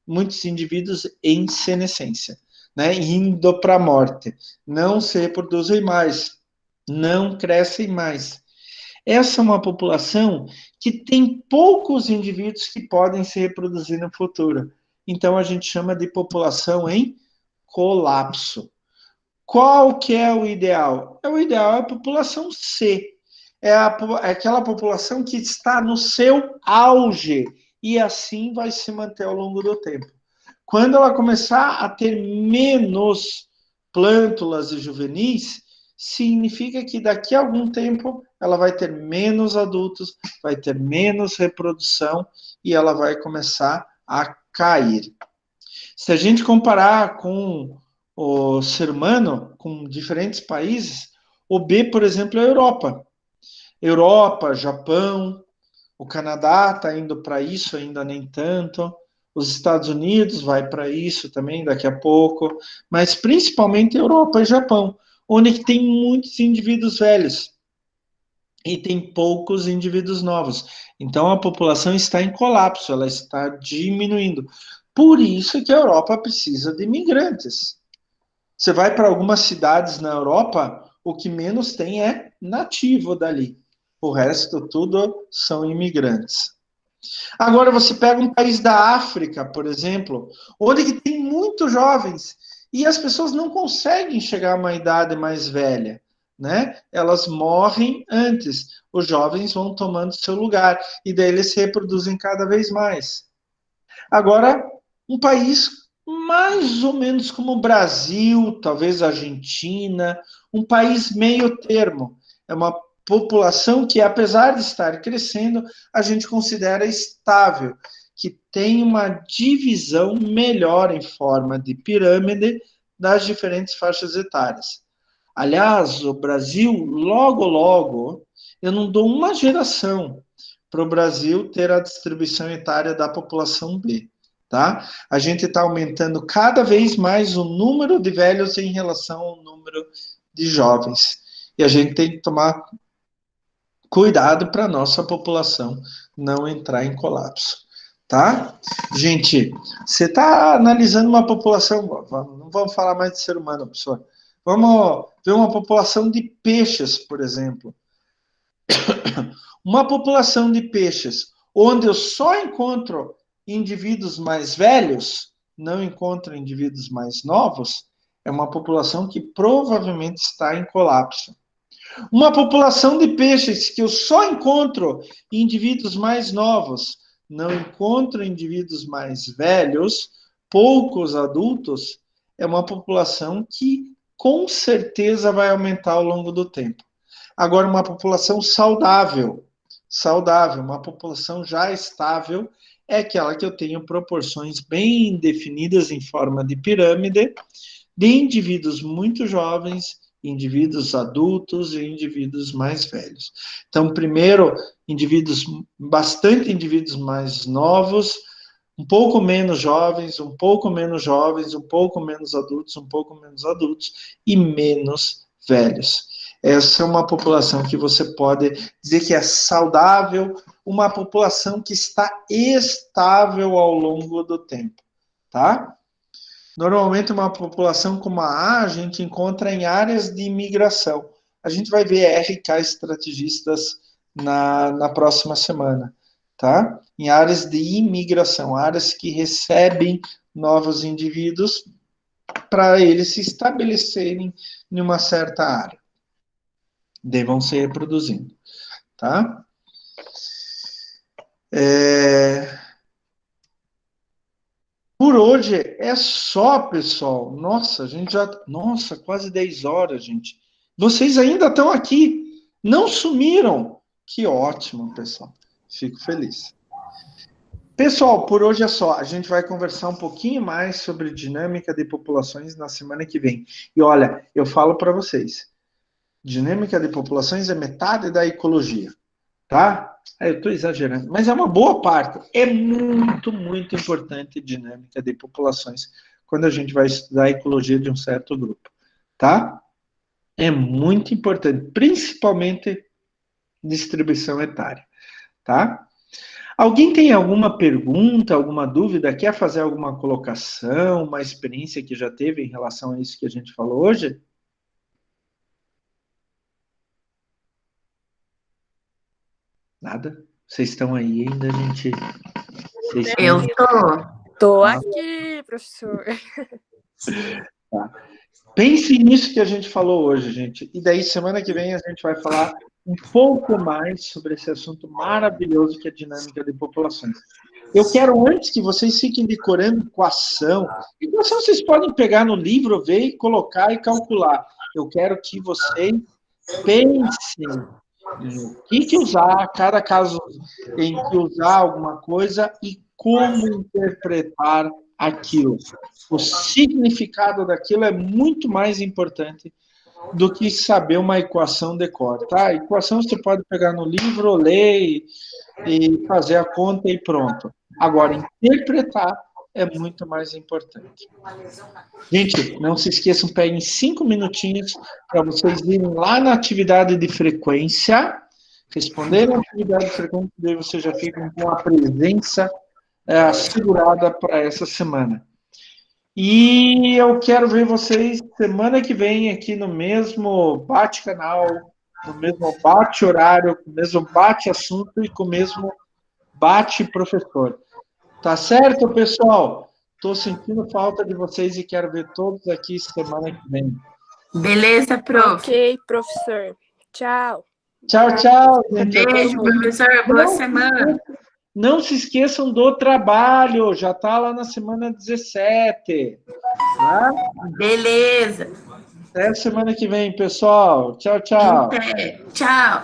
[SPEAKER 1] muitos indivíduos em senescência, né, indo para a morte. Não se reproduzem mais, não crescem mais. Essa é uma população que tem poucos indivíduos que podem se reproduzir no futuro. Então, a gente chama de população em colapso. Qual que é o ideal? O ideal é a população C. É aquela população que está no seu auge. E assim vai se manter ao longo do tempo. Quando ela começar a ter menos plântulas e juvenis, significa que daqui a algum tempo ela vai ter menos adultos, vai ter menos reprodução e ela vai começar a cair. Se a gente comparar com o ser humano, com diferentes países, o B, por exemplo, é a Europa. Europa, Japão, o Canadá está indo para isso, ainda nem tanto. Os Estados Unidos vai para isso também daqui a pouco, mas principalmente Europa e Japão, onde tem muitos indivíduos velhos e tem poucos indivíduos novos. Então a população está em colapso, ela está diminuindo. Por isso que a Europa precisa de imigrantes. Você vai para algumas cidades na Europa, o que menos tem é nativo dali. O resto tudo são imigrantes. Agora você pega um país da África, por exemplo, onde que tem muitos jovens e as pessoas não conseguem chegar a uma idade mais velha, né? Elas morrem antes, os jovens vão tomando seu lugar e daí eles se reproduzem cada vez mais. Agora, um país mais ou menos como o Brasil, talvez a Argentina, um país meio termo, é uma população que, apesar de estar crescendo, a gente considera estável, que tem uma divisão melhor em forma de pirâmide das diferentes faixas etárias. Aliás, o Brasil, logo, logo, eu não dou uma geração para o Brasil ter a distribuição etária da população B, tá? A gente está aumentando cada vez mais o número de velhos em relação ao número de jovens. E a gente tem que tomar cuidado para a nossa população não entrar em colapso, tá? Gente, você está analisando uma população, não vamos falar mais de ser humano, pessoal. Vamos ver uma população de peixes, por exemplo. Uma população de peixes, onde eu só encontro indivíduos mais velhos, não encontro indivíduos mais novos, é uma população que provavelmente está em colapso. Uma população de peixes que eu só encontro indivíduos mais novos, não encontro indivíduos mais velhos, poucos adultos, é uma população que com certeza vai aumentar ao longo do tempo. Agora, uma população saudável, uma população já estável, é aquela que eu tenho proporções bem definidas em forma de pirâmide, de indivíduos muito jovens, indivíduos adultos e indivíduos mais velhos. Então, primeiro, bastante indivíduos mais novos, um pouco menos jovens, um pouco menos jovens, um pouco menos adultos, um pouco menos adultos e menos velhos. Essa é uma população que você pode dizer que é saudável, uma população que está estável ao longo do tempo, tá? Normalmente, uma população como a gente encontra em áreas de imigração. A gente vai ver RK estrategistas na próxima semana, tá? Em áreas de imigração, áreas que recebem novos indivíduos para eles se estabelecerem em uma certa área. Devam se reproduzindo, tá? Por hoje é só, pessoal. Nossa, a gente já... Nossa, quase 10 horas, gente. Vocês ainda estão aqui. Não sumiram. Que ótimo, pessoal. Fico feliz. Pessoal, por hoje é só. A gente vai conversar um pouquinho mais sobre dinâmica de populações na semana que vem. E olha, eu falo para vocês. Dinâmica de populações é metade da ecologia, tá? Eu estou exagerando, mas é uma boa parte. É muito, muito importante dinâmica de populações quando a gente vai estudar a ecologia de um certo grupo, tá? É muito importante, principalmente distribuição etária, tá? Alguém tem alguma pergunta, alguma dúvida? Quer fazer alguma colocação, uma experiência que já teve em relação a isso que a gente falou hoje? Nada? Vocês estão aí ainda, gente? Vocês estão...
[SPEAKER 5] Eu tô.
[SPEAKER 4] Tô aqui, professor.
[SPEAKER 1] Tá. Pense nisso que a gente falou hoje, gente. E daí, semana que vem, a gente vai falar um pouco mais sobre esse assunto maravilhoso que é a dinâmica de populações. Eu quero, antes que vocês fiquem decorando equação, equação vocês podem pegar no livro, ver e colocar e calcular. Eu quero que vocês pensem em o que usar, cada caso em que usar alguma coisa e como interpretar aquilo. O significado daquilo é muito mais importante do que saber uma equação de cor, tá? A equação você pode pegar no livro, ler e fazer a conta e pronto. Agora, interpretar é muito mais importante. Gente, não se esqueçam, peguem 5 minutinhos para vocês irem lá na atividade de frequência, responderem a atividade de frequência, daí vocês já ficam com a presença assegurada para essa semana. E eu quero ver vocês semana que vem aqui no mesmo bate-canal, no mesmo bate-horário, no mesmo bate-assunto e com o mesmo bate-professor. Tá certo, pessoal? Estou sentindo falta de vocês e quero ver todos aqui semana que vem.
[SPEAKER 5] Beleza, prof.
[SPEAKER 4] Ok, professor. Tchau.
[SPEAKER 1] Tchau, tchau, gente.
[SPEAKER 5] Beijo, professor. Boa semana.
[SPEAKER 1] Não se esqueçam do trabalho, já está lá na semana 17. Tá?
[SPEAKER 5] Beleza.
[SPEAKER 1] Até semana que vem, pessoal. Tchau, tchau.
[SPEAKER 5] Tchau.